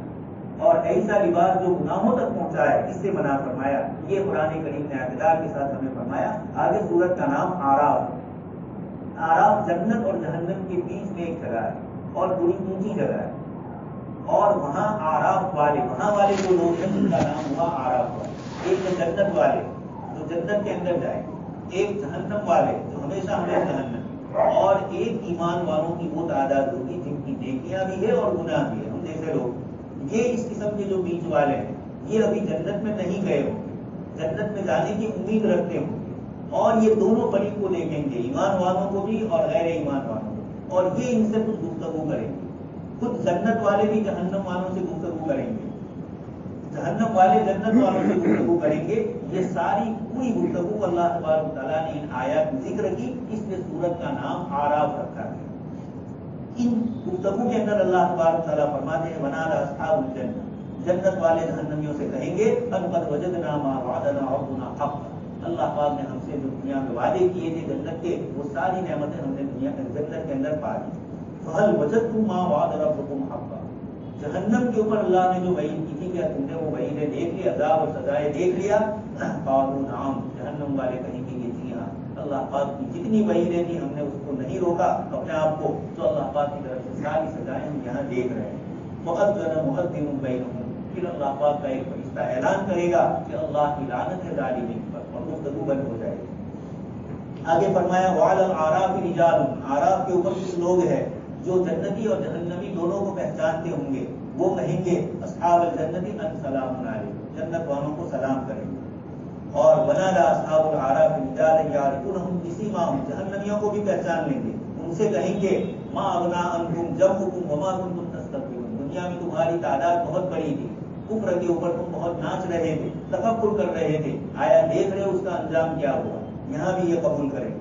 اور ایسا لباس جو گناہوں تک پہنچا ہے اس سے منع فرمایا. یہ قرآن کریم نے اعتدال کے ساتھ ہمیں فرمایا. آگے سورت کا نام آراف. آراف جنت اور جہنم کے بیچ میں ایک جگہ ہے اور بڑی اونچی جگہ ہے, اور وہاں آراف والے, وہاں والے جو لوگ ہیں ان کا نام ہوا آراف والے. ایک تو جنت والے جو جنت کے اندر جائیں, ایک جہنم والے جو ہمیشہ ہمیں جہنم, اور ایک ایمان والوں کی وہ تعداد ہوگی جن کی نیکیاں بھی ہے اور گناہ بھی ہے, ہم جیسے لوگ. یہ اس قسم کے جو بیچ والے ہیں یہ ابھی جنت میں نہیں گئے ہوں, جنت میں جانے کی امید رکھتے ہوں, اور یہ دونوں فریق کو دیکھیں گے, ایمان والوں کو بھی اور غیر ایمان والوں کو, اور یہ ان سے کچھ گفتگو کریں گے. خود جنت والے بھی جہنم والوں سے گفتگو کریں گے, جہنم والے جنت والوں سے گفتگو کریں گے. یہ ساری پوری گفتگو اللہ تبارک و تعالیٰ نے ان آیات میں ذکر کی, اس لیے سورت کا نام آراف رکھا ہے. ان گفتگو کے اندر اللہ تبارک و تعالیٰ فرماتے ہیں ونادى اصحاب الجنہ, جنت والے جہنمیوں سے کہیں گے ان قد وجدنا ما وعدنا ربنا حقا, اللہ پاک نے ہم سے جو دنیا میں وعدے کیے تھے جنت کے وہ ساری نعمتیں ہم نے دنیا جنت کے اندر پا لی. فهل وجدتم ما وعد ربكم حقا, جہنم کے اوپر اللہ نے جو وعید کی تھی کیا تم نے وہ وعیدیں دیکھ لی, عذاب اور سزائیں دیکھ لیا؟ قالوا نعم, جہنم والے کہیں گے کہ جی ہاں, اللہ پاک کی جتنی وعیدیں تھیں ہم نے اس کو نہیں روکا اپنے آپ کو, تو اللہ پاک کی طرف سے ساری سزائیں ہم یہاں دیکھ رہے ہیں. مؤذن مؤذن بینہم, پھر اللہ پاک کا ایک فرشتہ اعلان کرے گا کہ اللہ کی لعنت ہے ظالمین پر, اور گفتگو بند ہو جائے گی. آگے فرمایا وعلی الاعراف رجال, آراف کے اوپر کچھ لوگ ہیں جو جنتی اور جہنمی دونوں کو پہچانتے ہوں گے. وہ کہیں گے اصحاب الجنت ان سلام علیکم, جنت والوں کو سلام کریں گے. اور ونادى اصحاب الاعراف رجالا يعرفونهم بسيماهم, جہنمیوں کو بھی پہچان لیں گے, ان سے کہیں گے ما اغنى عنكم جمعكم وما كنتم تستكبرون, دنیا میں تمہاری تعداد بہت بڑی تھی, کفر کے اوپر تم بہت ناچ رہے تھے, تکبر کر رہے تھے, آیا دیکھ رہے اس کا انجام کیا ہوا, یہاں بھی یہ قبول کریں گے.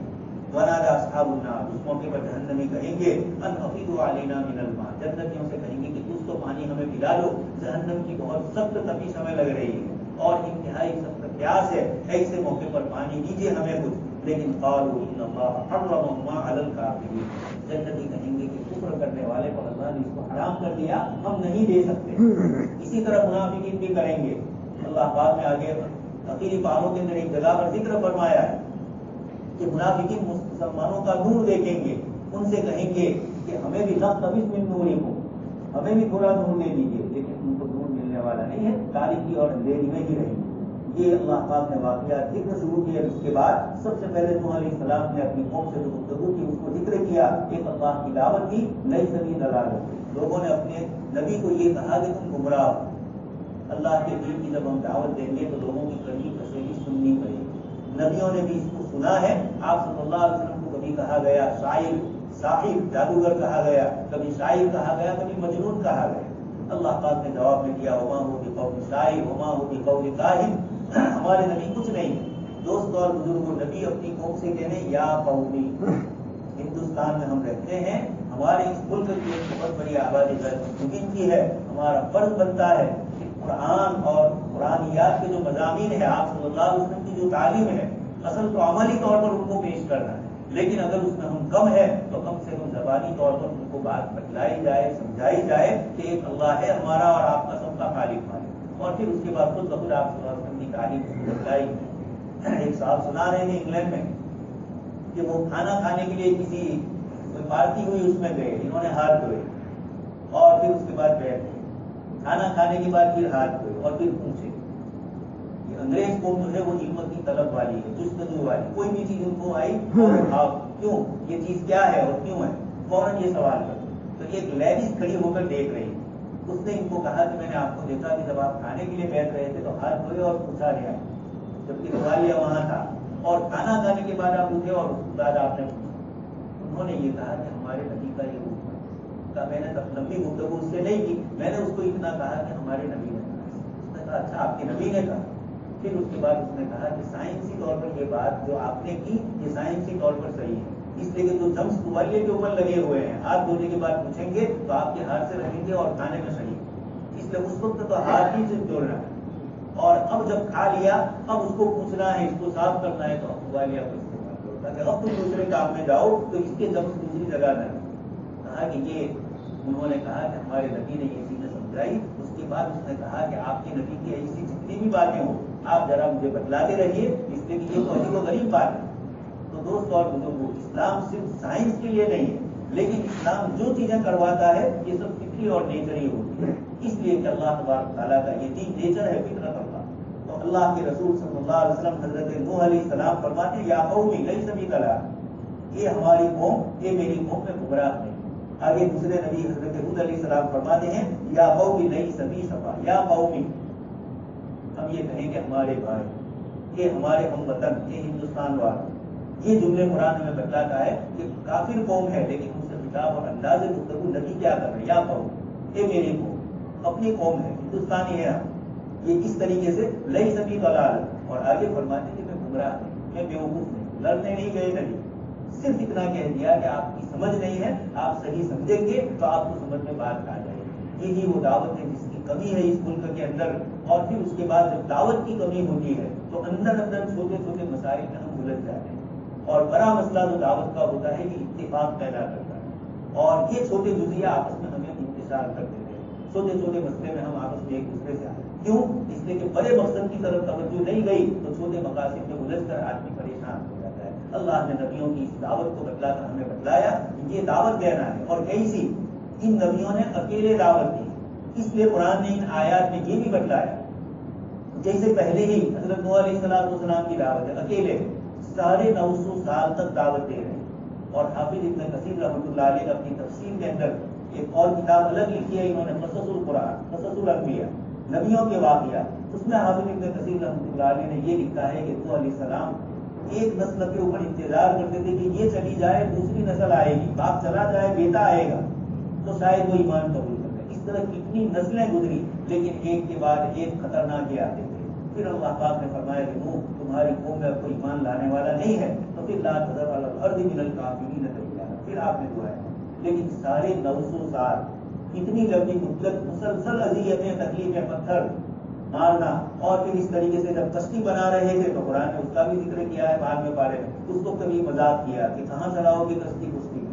ونادى اصحاب النار, اس موقع پر جہنمی کہیں گے ان افیضوا علینا من الماء, جنتیوں سے کہیں گے کہ کچھ تو پانی ہمیں پلا دو, جہنم کی بہت سخت تپش ہمیں لگ رہی ہے اور انتہائی سخت پیاس ہے, ایسے موقع پر پانی دیجیے ہمیں کچھ. لیکن قالوا ان اللہ حرمهما علی الکافرین, جنتی کہیں گے کہ کفر کرنے والے پر اللہ نے اس کو حرام کر دیا, ہم نہیں دے سکتے. اسی طرح منافقین بھی کریں گے. اللہ پاک نے آگے اخیری پاروں کے اندر ایک جگہ پر ذکر فرمایا ہے کہ منافقین مسلمانوں کا نور دیکھیں گے, ان سے کہیں گے کہ ہمیں بھی نقتبس من نورکم, ہمیں بھی تھوڑا نور دے دیجیے, لیکن ان کو نور ملنے والا نہیں ہے, تاریکی اور اندھیری میں ہی رہیں گے. یہ اللہ پاک نے واقعات ذکر شروع کیا. اس کے بعد سب سے پہلے نوح علیہ السلام نے اپنی قوم سے جو گفتگو کی اس کو ذکر کیا, ایک اللہ کی دعوت کی, نئی سبیل دلالت. لوگوں نے اپنے نبی کو یہ کہا کہ تم گمراہ ہو, اللہ کے دین کی جب ہم دعوت دیں گے تو لوگوں کی کڑی کسیلی سننی پڑے گی. نبیوں نے بھی اس کو سنا ہے. آپ صلی اللہ علیہ وسلم کو کبھی کہا گیا شاعر, ساحر, جادوگر کہا گیا, کبھی شاعر کہا گیا, کبھی مجنون کہا گیا. اللہ پاک نے جواب میں دیا وما هو بقول شاعر وما هو بقول کاہن, ہمارے نبی کچھ نہیں. دوست اور بزرگوں, نبی اپنی قوم سے کہنے یا قومی, ہندوستان میں ہم رہتے ہیں, ہمارے اس ملک کی ایک بہت بڑی آبادی مستقیم کی ہے, ہمارا فرض بنتا ہے کہ قرآن اور قرآنیات کے جو مضامین ہیں, آپ صلی اللہ علیہ وسلم کی جو تعلیم ہے, اصل تو عملی طور پر ان کو پیش کرنا ہے. لیکن اگر اس میں ہم کم ہے تو کم سے کم زبانی طور پر ان کو بات بتلائی جائے، سمجھائی جائے کہ ایک اللہ ہے ہمارا اور آپ کا سب کا خالق مالک، اور پھر اس کے بعد خود بخود آپ صلی اللہ علیہ وسلم کی تعلیم بتلائی۔ ایک صاحب سنا رہے ہیں انگلینڈ میں کہ وہ کھانا کھانے کے لیے کسی کوئی پارٹی ہوئی، اس میں گئے، انہوں نے ہاتھ دھوئے اور پھر اس کے بعد بیٹھ گئے، کھانا کھانے کے بعد پھر ہاتھ دھوئے اور پھر پوچھے۔ یہ انگریز قوم جو ہے وہ علم کی طلب والی ہے، جستجو والی، کوئی بھی چیز ان کو آئی آپ کیوں، یہ چیز کیا ہے اور کیوں ہے، فوراً یہ سوال کر۔ تو ایک لیڈیز کھڑی ہو کر دیکھ رہی، اس نے ان کو کہا کہ میں نے آپ کو دیکھا کہ جب آپ کھانے کے لیے بیٹھ رہے تھے تو ہاتھ دھوئے اور پوچھا گیا، جبکہ سوالیہ وہاں تھا، اور کھانا کھانے کے بعد آپ اٹھے اور اس کے بعد آپ نے پوچھا۔ انہوں نے یہ کہا کہ ہمارے نبی کا یہ روپ ہے۔ میں نے لمبی گفتگو اس سے نہیں کی، میں نے اس کو اتنا کہا کہ ہمارے نبی نے کہا۔ اس نے کہا اچھا آپ کے نبی نے کہا۔ پھر اس کے بعد اس نے کہا کہ سائنسی طور پر یہ بات جو آپ نے کی یہ سائنسی طور پر صحیح ہے، اس لیے کہ جو جمس سوالیے کے اوپر لگے ہوئے ہیں ہاتھ دھونے کے بعد پوچھیں گے تو آپ کے ہاتھ سے رکھیں گے اور کھانے میں صحیح، اس لیے اس وقت تو ہاتھ ہی سے جوڑنا ہے، اور اب جب کھا لیا اب اس کو پوچھنا ہے، اس کو صاف کرنا ہے، تو اب سوالیہ کو استعمال کرو تاکہ اب تم دوسرے کام میں جاؤ تو اس کے جمس دوسری جگہ نہ کہا کہ یہ انہوں نے کہا کہ ہمارے نبی نے یہ چیزیں سمجھائی۔ اس کے بعد اس نے کہا کہ آپ کے نبی کی ایسی جتنی بھی باتیں ہوں آپ ذرا مجھے بتلاتے رہیے، اس لیے کہ یہ تو عجیب و غریب بات ہے۔ تو دوست اور بزرگوں، اسلام صرف سائنس کے لیے نہیں ہے، لیکن اسلام جو چیزیں کرواتا ہے یہ سب فطری اور نیچری ہوتی ہے، اس لیے کہ اللہ تبارک تعالیٰ کا یہ دین نیچر ہے، فطرت اللہ۔ تو اللہ کے رسول صلی اللہ علیہ وسلم حضرت نوح علیہ السلام فرماتے ہیں یا قومی لیس بی ضلال، یہ ہماری قوم، یہ میری قوم میں گمراہ نہیں۔ آگے دوسرے نبی حضرت ہود علیہ السلام فرماتے ہیں یا قومی لیس بی صفا، یا قومی، ہم یہ کہیں کہ ہمارے بھائی، یہ ہمارے ہم وطن، یہ ہندوستان والے، یہ جملے قرآن میں بتلاتا ہے کہ کافر قوم ہے لیکن ان سے خطاب اور انداز گفتگو نبی کیا کر رہے ہیں، یا قوم، یہ میری قوم، اپنی قوم ہے، ہندوستانی ہے ہم، یہ اس طریقے سے لیس بی ضلال، اور آگے فرماتے ہیں کہ میں گمراہ نہیں، میں بیوقوف نہیں، لڑنے نہیں گئے نہیں، صرف اتنا کہہ دیا کہ آپ کی سمجھ نہیں ہے، آپ صحیح سمجھیں گے تو آپ کو سمجھ میں بات آ جائے گی۔ یہی وہ دعوت ہے جس کی کمی ہے اس ملک کے اندر، اور پھر اس کے بعد جب دعوت کی کمی ہوتی ہے تو اندر اندر چھوٹے چھوٹے مسائل میں ہم الجھ جاتے ہیں، اور بڑا مسئلہ جو دعوت کا ہوتا ہے یہ اتفاق پیدا کرتا ہے، اور یہ چھوٹے جزیہ آپس میں ہمیں انتشار کر دیتے ہیں، چھوٹے چھوٹے مسئلے میں ہم آپس میں ایک دوسرے سے آتے ہیں، کیوں؟ اس لیے کہ بڑے مقصد کی طرف توجہ نہیں گئی تو چھوٹے مقاصد میں الجھ کر آدمی پریشان ہو جاتا ہے۔ اللہ نے نبیوں کی اس دعوت کو بتلا کر ہمیں بتلایا یہ دعوت دینا ہے، اور کیسی؟ ان نبیوں نے اکیلے دعوت دی، اس لیے قرآن نے ان آیات میں یہ بھی بتلایا جیسے پہلے ہی حضرت نوح علیہ السلام کی دعوت ہے، اکیلے 950 سال تک دعوت دے رہے ہیں۔ اور حافظ ابن کثیر رحمۃ اللہ علیہ اپنی تفسیر کے اندر ایک اور کتاب الگ لکھی ہے، انہوں نے قصص القرآن، قصص الانبیاء، نبیوں کے واقعات، اس میں حافظ ابن کثیر رحمۃ اللہ علیہ نے یہ لکھا ہے کہ نوح علیہ السلام ایک نسل کے اوپر انتظار کرتے تھے کہ یہ چلی جائے دوسری نسل آئے گی، باپ چلا جائے بیٹا آئے گا تو شاید وہ ایمان قبول کر لے۔ اس طرح کتنی نسلیں گزری لیکن ایک کے بعد ایک خطرناک یہ آتے تھے۔ پھر اللہ پاک نے فرمایا کہ نوح تمہاری قوم میں کوئی ایمان لانے والا نہیں ہے تو پھر لا تذر علی الارض من الکافرین دیارا، پھر آپ نے دعا ہے، لیکن سارے 900 سال اتنی لمبی مدت مسلسل اذیتیں، تکلیفیں، پتھر مارنا، اور پھر اس طریقے سے جب کشتی بنا رہے تھے تو قرآن نے اس کا بھی ذکر کیا ہے بعد میں پارے میں، اس کو کبھی مذاق کیا کہ کہاں چلاؤ گے کشتی کشتی میں،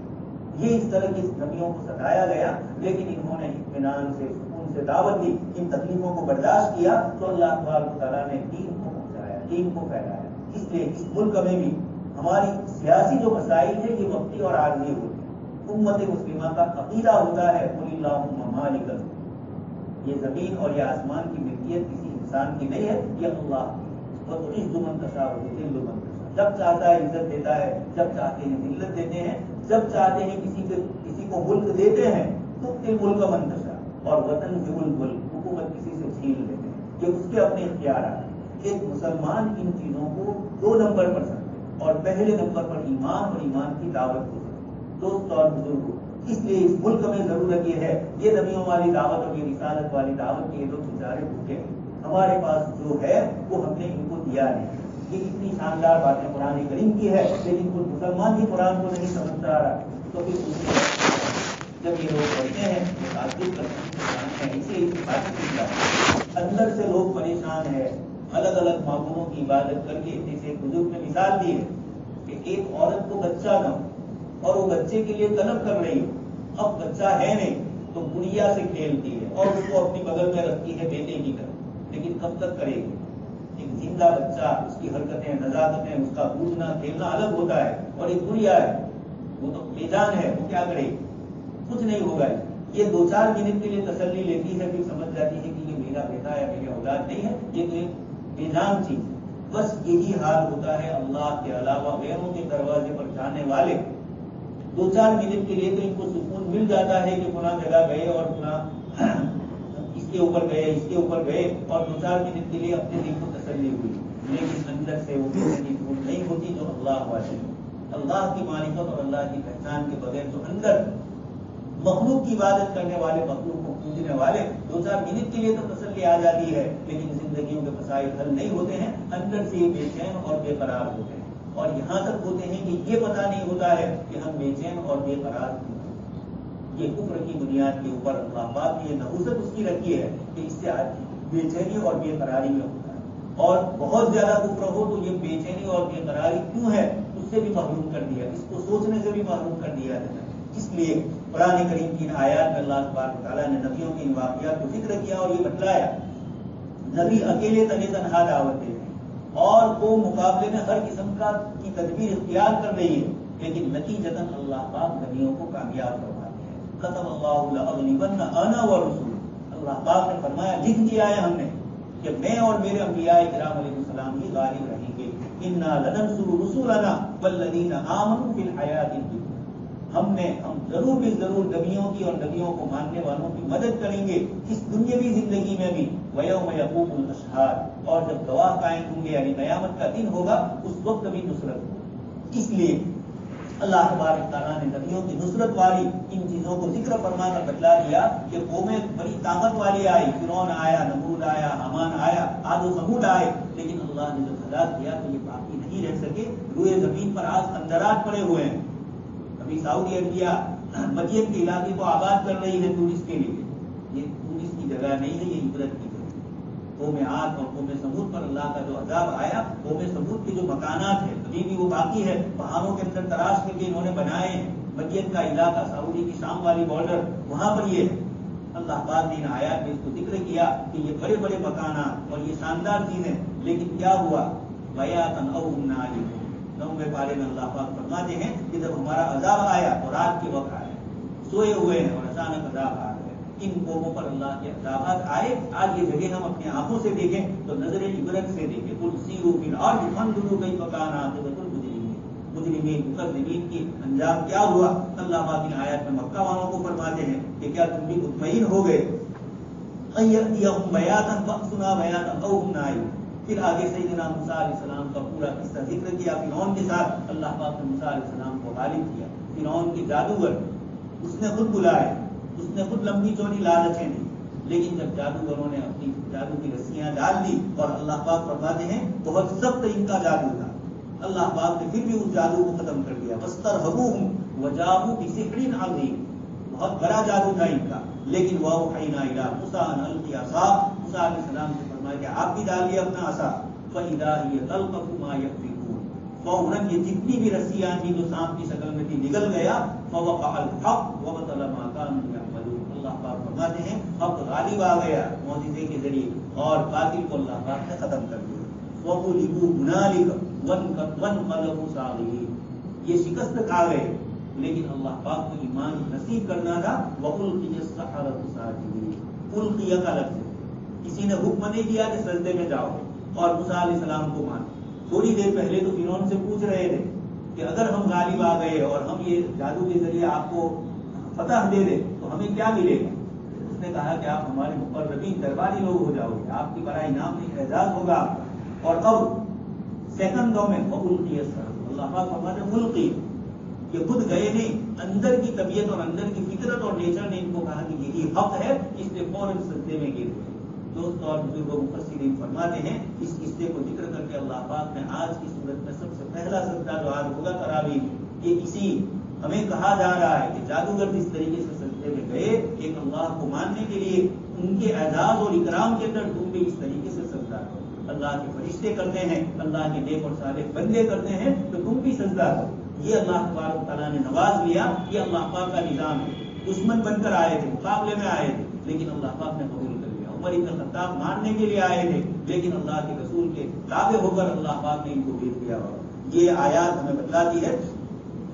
یہ اس طرح کی نبیوں کو ستایا گیا، لیکن انہوں نے اطمینان سے سکون سے دعوت دی، ان تکلیفوں کو برداشت کیا تو اللہ تبارک و تعالیٰ نے دین کو پہنچایا، دین کو پھیلایا۔ اس لیے اس ملک میں بھی ہماری سیاسی جو مسائل ہیں یہ وقتی اور عارضی ہوتی ہے، امت مسلمہ کا عقیدہ ہوتا ہے قل اللہم مالک الملک، یہ زمین اور یہ آسمان کی ملکیت کسی انسان کی نہیں ہے، یہ اللہ کی، وتعز من تشاء وتذل من تشاء، جب چاہتا ہے عزت دیتا ہے، جب چاہتے ہیں ذلت دیتے ہیں، جب چاہتے ہیں کسی کو ملک دیتے ہیں تؤتی الملک من تشاء، اور وتنزع الملک، حکومت کسی سے چھین لیتے ہیں، یہ اس کے اپنے اختیارات ہیں۔ ایک مسلمان ان چیزوں کو 2 نمبر پر سمجھے اور پہلے نمبر پر ایمان اور ایمان کی دعوت کو سمجھے۔ دوست اور بزرگوں، اس لیے اس ملک میں ضرورت یہ ہے، یہ نبیوں والی دعوت اور یہ رسالت والی دعوت کے لوگ بیچارے بھوکے ہیں، ہمارے پاس جو ہے وہ ہم نے ان کو دیا نہیں۔ یہ اتنی شاندار باتیں قرآن کریم کی ہے لیکن کوئی مسلمان ہی قرآن کو نہیں سمجھتا آ رہا، تو پھر جب یہ لوگ پڑھتے ہیں تو تعجب کرتے ہیں، اسے بات اندر سے لوگ پریشان ہیں، الگ الگ معبودوں کی عبادت کر کے، جیسے ایک بزرگ نے مثال دی ہے کہ ایک عورت کو بچہ نہ ہو اور وہ بچے کے لیے طلب کر رہی ہو، اب بچہ ہے نہیں تو گڑیا سے کھیلتی ہے اور اس کو اپنی بغل میں رکھتی ہے بیٹے کی طرح، لیکن کب تک کرے گی؟ ایک زندہ بچہ، اس کی حرکتیں، نزاکتیں، اس کا کودنا کھیلنا الگ ہوتا ہے، اور ایک گڑیا ہے وہ تو بے جان ہے، وہ کیا کرے گی؟ کچھ نہیں ہوگا۔ یہ 2-4 منٹ کے لیے تسلی لیتی ہے، پھر سمجھ جاتی ہے کہ یہ میرا بیٹا یا میری اولاد نہیں ہے، یہ تو ایک بے جان چیز ہے۔ بس یہی حال ہوتا ہے اللہ کے علاوہ غیروں کے دروازے پر جانے والے۔ 2-4 منٹ کے لیے تو ان کو سکون مل جاتا ہے کہ فلاں جگہ گئے اور فلاں اس کے اوپر گئے، اس کے اوپر گئے، اور 2-4 منٹ کے لیے اپنے دل کو تسلی ہوئی، لیکن اندر سے وہ زندگی پور نہیں ہوتی جو اللہ والی، اللہ کی معرفت اور اللہ کی پہچان کے بغیر جو اندر مخلوق کی عبادت کرنے والے، مخلوق کو پوجنے والے، 2-4 منٹ کے لیے تو تسلی آ جاتی ہے، لیکن زندگیوں کے مسائل حل نہیں ہوتے ہیں، اندر سے یہ بے چین اور بے قرار ہوتے ہیں، اور یہاں تک ہوتے ہیں کہ یہ پتہ نہیں ہوتا ہے کہ ہم بے چین اور بے قرار کیوں ہیں۔ یہ کفر کی بنیاد کے اوپر اللہ پاک نے یہ نحوست اس کی رکھی ہے کہ اس سے بے چینی اور بے قراری میں ہوتا ہے، اور بہت زیادہ کفر ہو تو یہ بے چینی اور بے قراری کیوں ہے اس سے بھی محروم کر دیا، اس کو سوچنے سے بھی محروم کر دیا جاتا ہے۔ اس لیے قرآن کریم کی ان آیات میں اللہ تبارک و تعالیٰ نے نبیوں کے ان واقعات کو ذکر کیا اور یہ بتلایا نبی اکیلے تنہا دعوت دے رہے ہیں اور وہ مقابلے میں ہر قسم کی تدبیر اختیار کر رہی ہے، لیکن نتیجتاً اللہ پاک نبیوں کو کامیاب کرواتے ہیں۔ ختم اللہ لأغلبن انا ورسول، اللہ پاک نے فرمایا، لکھ دیا ہے ہم نے کہ میں اور میرے انبیاء کرام علیہ السلام ہی غالب رہیں گے۔ انا لننصر رسولنا والذین آمنوا فی الحیاۃ الدنیا، ہم ضرور بھی ضرور نبیوں کی اور نبیوں کو ماننے والوں کی مدد کریں گے اس دنیاوی زندگی میں بھی، وَيَوْمَ يَقُومُ الْأَشْهَادُ، اور جب گواہ قائم ہوں گے یعنی قیامت کا دن ہوگا اس وقت بھی نصرت ہوگی۔ اس لیے اللہ تبارک تعالیٰ نے نبیوں کی نصرت والی ان چیزوں کو ذکر فرما کر بتلا دیا کہ قومیں بڑی طاقت والی آئی، فرعون آیا، نمرود آیا، حامان آیا، عاد و ثمود آئے، لیکن اللہ نے جب ہلاک کیا تو یہ باقی نہیں رہ سکے، روئے زمین پر آج خندرات پڑے ہوئے ہیں۔ سعودی عربیہ مدین کے علاقے کو آباد کر رہی ہے ٹورسٹ کے لیے، یہ ٹورسٹ کی جگہ نہیں ہے، یہ عبرت کی جگہ ہے۔ قوم عاد اور قوم ثمود پر اللہ کا جو عذاب آیا، قوم ثمود کے جو مکانات ہیں ابھی بھی وہ باقی ہے، پہاڑوں کے اندر تراش کر کے انہوں نے بنائے ہیں، مدین کا علاقہ، سعودی کی شام والی بارڈر، وہاں پر یہ ہے۔ اللہ پاک نے ان آیات میں اس کو ذکر کیا کہ یہ بڑے بڑے مکانات اور یہ شاندار چیزیں، لیکن کیا ہوا؟ بیاتن او ہم نائمون، 9ویں پارے میں اللہ پاک فرماتے ہیں کہ جب ہمارا عذاب آیا تو رات کے وقت آیا، سوئے ہوئے ہیں اور اچانک عذاب آ گئے۔ ان قوموں پر اللہ کے عذابات آئے، آج یہ جگہ ہم اپنی آنکھوں سے دیکھیں تو نظر عبرت سے دیکھیں۔ قل سیروا فی الارض فانظروا کیف کان عاقبۃ المجرمین، مجرمین مکذبین کی انجام کیا ہوا۔ اللہ پاک ان آیات میں مکہ والوں کو فرماتے ہیں کہ کیا تم بھی مطمئن ہو گئے؟ ان یأتیہم بیاتا فأسنا بیاتا او ہم نائمون۔ پھر آگے سیدنا موسیٰ علیہ السلام کا پورا قصہ ذکر کیا، فرعون کے ساتھ اللہ پاک نے موسیٰ علیہ السلام کو غالب کیا۔ فرعون کی جادوگر اس نے خود بلائے، اس نے خود لمبی چوڑی لالچیں دی، لیکن جب جادوگروں نے اپنی جادو کی رسیاں ڈال دی اور اللہ پاک فرماتے ہیں بہت سخت ان کا جادو تھا، اللہ پاک نے پھر بھی اس جادو کو ختم کر دیا۔ فاسترهبوهم وجاءوا بسحر عظیم، بہت بڑا جادو تھا ان کا، لیکن وأوحینا إلی موسیٰ أن ألق عصاہ، موسیٰ علیہ السلام سے فرمایا کہ آپ بھی ڈالیے اپنا عصا، فإذا هي تلقف ما يفقون، فوراً یہ جتنی بھی رسیاں تھیں جو سانپ کی شکل میں تھی نکل گیا، فوقع الحق وبطل ما كانوا يعملون، اللہ پاک فرماتے ہیں حق غالب آ گیا معجزے کے ذریعے اور باطل کو اللہ پاک نے ختم کر دیا۔ وغلبوا هنالك وانقلبوا صاغرين، یہ شکست کھا گئے، لیکن اللہ پاک کو ایمان نصیب کرنا تھا۔ وَأُلْقِيَ السَّحَرَةُ سَاجِدِينَ، القیہ کا لفظ ہے، کسی نے حکم نہیں دیا کہ سجدے میں جاؤ اور موسیٰ علیہ السلام کو مانو۔ تھوڑی دیر پہلے تو فرعون سے پوچھ رہے تھے کہ اگر ہم غالب آ گئے اور ہم یہ جادو کے ذریعے آپ کو فتح دے دیں تو ہمیں کیا ملے گا؟ اس نے کہا کہ آپ ہمارے مقربین درباری لوگ ہو جاؤ گے، آپ کی بڑا انعام نہیں اعزاز ہوگا۔ اور اب سیکنڈوں میں وَأُلْقِيَ السَّحَرَةُ، اللہ پاک فرماتے ہیں ملقی، یہ خود گئے نہیں، اندر کی طبیعت اور اندر کی فطرت اور نیچر نے ان کو کہا کہ یہی حق ہے، اس لیے فوراً سجدے میں گر گئے۔ دوست اور بزرگوں مفسرین فرماتے ہیں اس قصے کو ذکر کر کے اللہ پاک نے آج کی صورت میں سب سے پہلا سجدہ جو آج ہوگا تراویح، یہ اسی ہمیں کہا جا رہا ہے کہ جادوگر جس طریقے سے سجدے میں گئے ایک اللہ کو ماننے کے لیے، ان کے اعزاز اور اکرام کے اندر تم بھی اس طریقے سے سجدہ کرو۔ اللہ کے فرشتے کرتے ہیں، اللہ کے نیک اور صالح بندے کرتے ہیں، تو تم بھی سجدہ کرو۔ یہ اللہ تبارک تعالیٰ نے نواز لیا، یہ اللہ پاک کا نظام ہے۔ دشمن بن کر آئے تھے، مقابلے میں آئے تھے، لیکن اللہ پاک نے قبول کر لیا۔ عمر ابن خطاب مارنے کے لیے آئے تھے، لیکن اللہ کے رسول کے تابع ہو کر اللہ پاک نے ان کو بھیج دیا۔ یہ آیات ہمیں بتلاتی ہے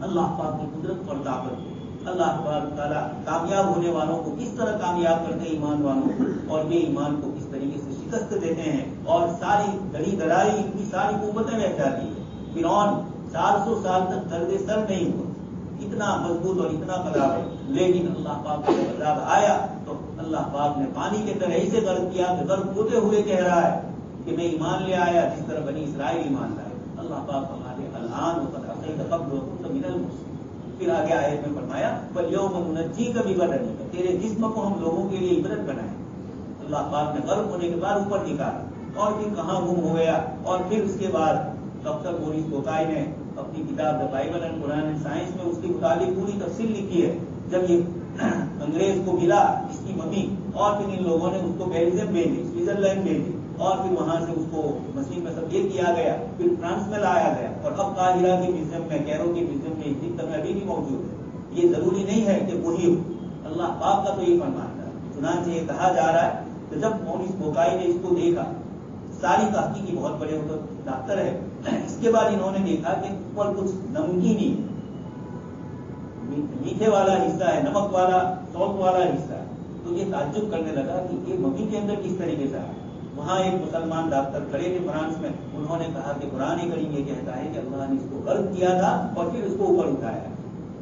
اللہ پاک کی قدرت اور طاقت۔ اللہ تبارک تعالیٰ کامیاب ہونے والوں کو کس طرح کامیاب کرتے ہیں، ایمان والوں کو، اور یہ ایمان کو کس طریقے سے شکست دیتے ہیں، اور ساری گڑی گڑائی اتنی ساری قوتیں رہ جاتی ہیں۔ فرعون 400 سال تک درد سر نہیں ہوا، اتنا مضبوط اور اتنا قلاب ہے، لیکن اللہ پاک کا عذاب آیا تو اللہ پاک نے پانی کے طرح ایسے غرق کیا کہ غرق ہوتے ہوئے کہہ رہا ہے کہ میں ایمان لے آیا جس طرح بنی اسرائیل ایمان لائے۔ اللہ پاک ہمارے الان وقد عصیت قبل وكنت من المفسدين۔ پھر آگے آیت میں فرمایا فَالْيَوْمَ نُنَجِّيكَ بِبَدَنِكَ، تیرے جسم کو ہم لوگوں کے لیے عبرت بنائے۔ اللہ پاک نے غرق ہونے کے بعد اوپر نکالا اور پھر کہاں گم ہو گیا، اور پھر اس کے بعد ڈاکٹر مورس بوکائی نے اپنی کتاب the Bible and Quran and science میں اس کے متعلق پوری تفصیل لکھی ہے۔ جب یہ انگریز کو ملا اس کی ممی، اور پھر ان لوگوں نے اس کو بیلجیم بھیجی، سوئٹزرلینڈ بھیجی، اور پھر وہاں سے اس کو مسیح میں تبدیل کیا گیا، پھر فرانس میں لایا گیا، اور اب قاہرہ کے میوزیم میں، کیرو کے میوزیم میں اس میں ابھی بھی موجود ہے۔ یہ ضروری نہیں ہے کہ وہی ہو، اللہ پاک کا تو یہ فرمان ہے۔ چنانچہ یہ کہا جا رہا ہے کہ جب مورس بوکائی نے اس کو دیکھا، ساری تحقیقی بہت بڑے ڈاکٹر ہے، اس کے بعد انہوں نے دیکھا کہ اوپر کچھ نمکینی میٹھے والا حصہ ہے، نمک والا، سالٹ والا حصہ ہے، تو یہ تعجب کرنے لگا کہ یہ ممی کے اندر کس طریقے سے ہے۔ وہاں ایک مسلمان ڈاکٹر کھڑے تھے فرانس میں، انہوں نے کہا کہ قرآن کریم یہ کہتا ہے کہ اللہ نے اس کو غرق کیا تھا اور پھر اس کو اوپر اٹھایا۔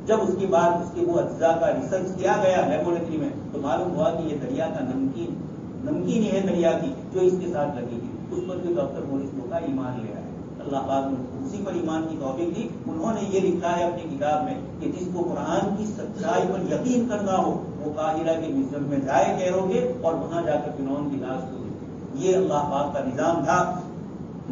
جب اس کے بعد اس کے وہ اجزاء کا ریسرچ کیا گیا لیبورٹری میں، تو معلوم ہوا کہ یہ دریا کا نمکین ہی ہے دریا کی جو اس کے ساتھ لگی تھی۔ اس پر بھی ڈاکٹر مورس بوکائی ایمان لے آئے۔ اللہ پاک نے اسی پر ایمان کی توفیق دی۔ انہوں نے یہ لکھا ہے اپنی کتاب میں کہ جس کو قرآن کی سچائی پر یقین کرنا ہو وہ قاہرہ کے میوزیم میں جائے کیرو کے، اور وہاں جا کر فرعون کی لاش کو دیکھے۔ یہ اللہ پاک کا نظام تھا۔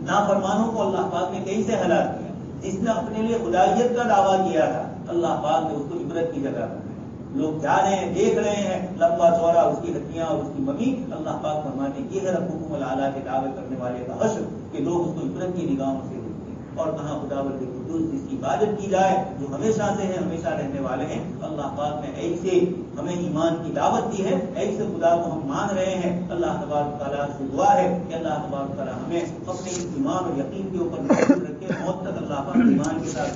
نافرمانوں کو اللہ پاک نے کہیں سے ہلاک کیا، جس نے اپنے لیے خدائیت کا دعویٰ کیا تھا اللہ پاک نے اس کو عبرت کی جگہ بنایا۔ لوگ جا رہے ہیں، دیکھ رہے ہیں لمبا چوڑا اس کی ہڈیاں اور اس کی ممی۔ اللہ پاک فرماتے ہیں یہ ہے ربکم الاعلیٰ کے دعوے کرنے والے کا حشر، کہ لوگ اس کو عبرت کی نگاہوں سے دیکھتے ہیں۔ اور کہاں خداوند قدوس جس کی عبادت کی جائے، جو ہمیشہ سے ہیں، ہمیشہ رہنے والے ہیں۔ اللہ پاک نے ایسے ہمیں ایمان کی دعوت دی ہے، ایسے خدا کو ہم مان رہے ہیں۔ اللہ تبارک تعالیٰ سے دعا ہے کہ اللہ تبارک تعالیٰ ہمیں اپنے ایمان اور یقین کے اوپر محفوظ رکھے، موت تک اللہ پاک ایمان کے ساتھ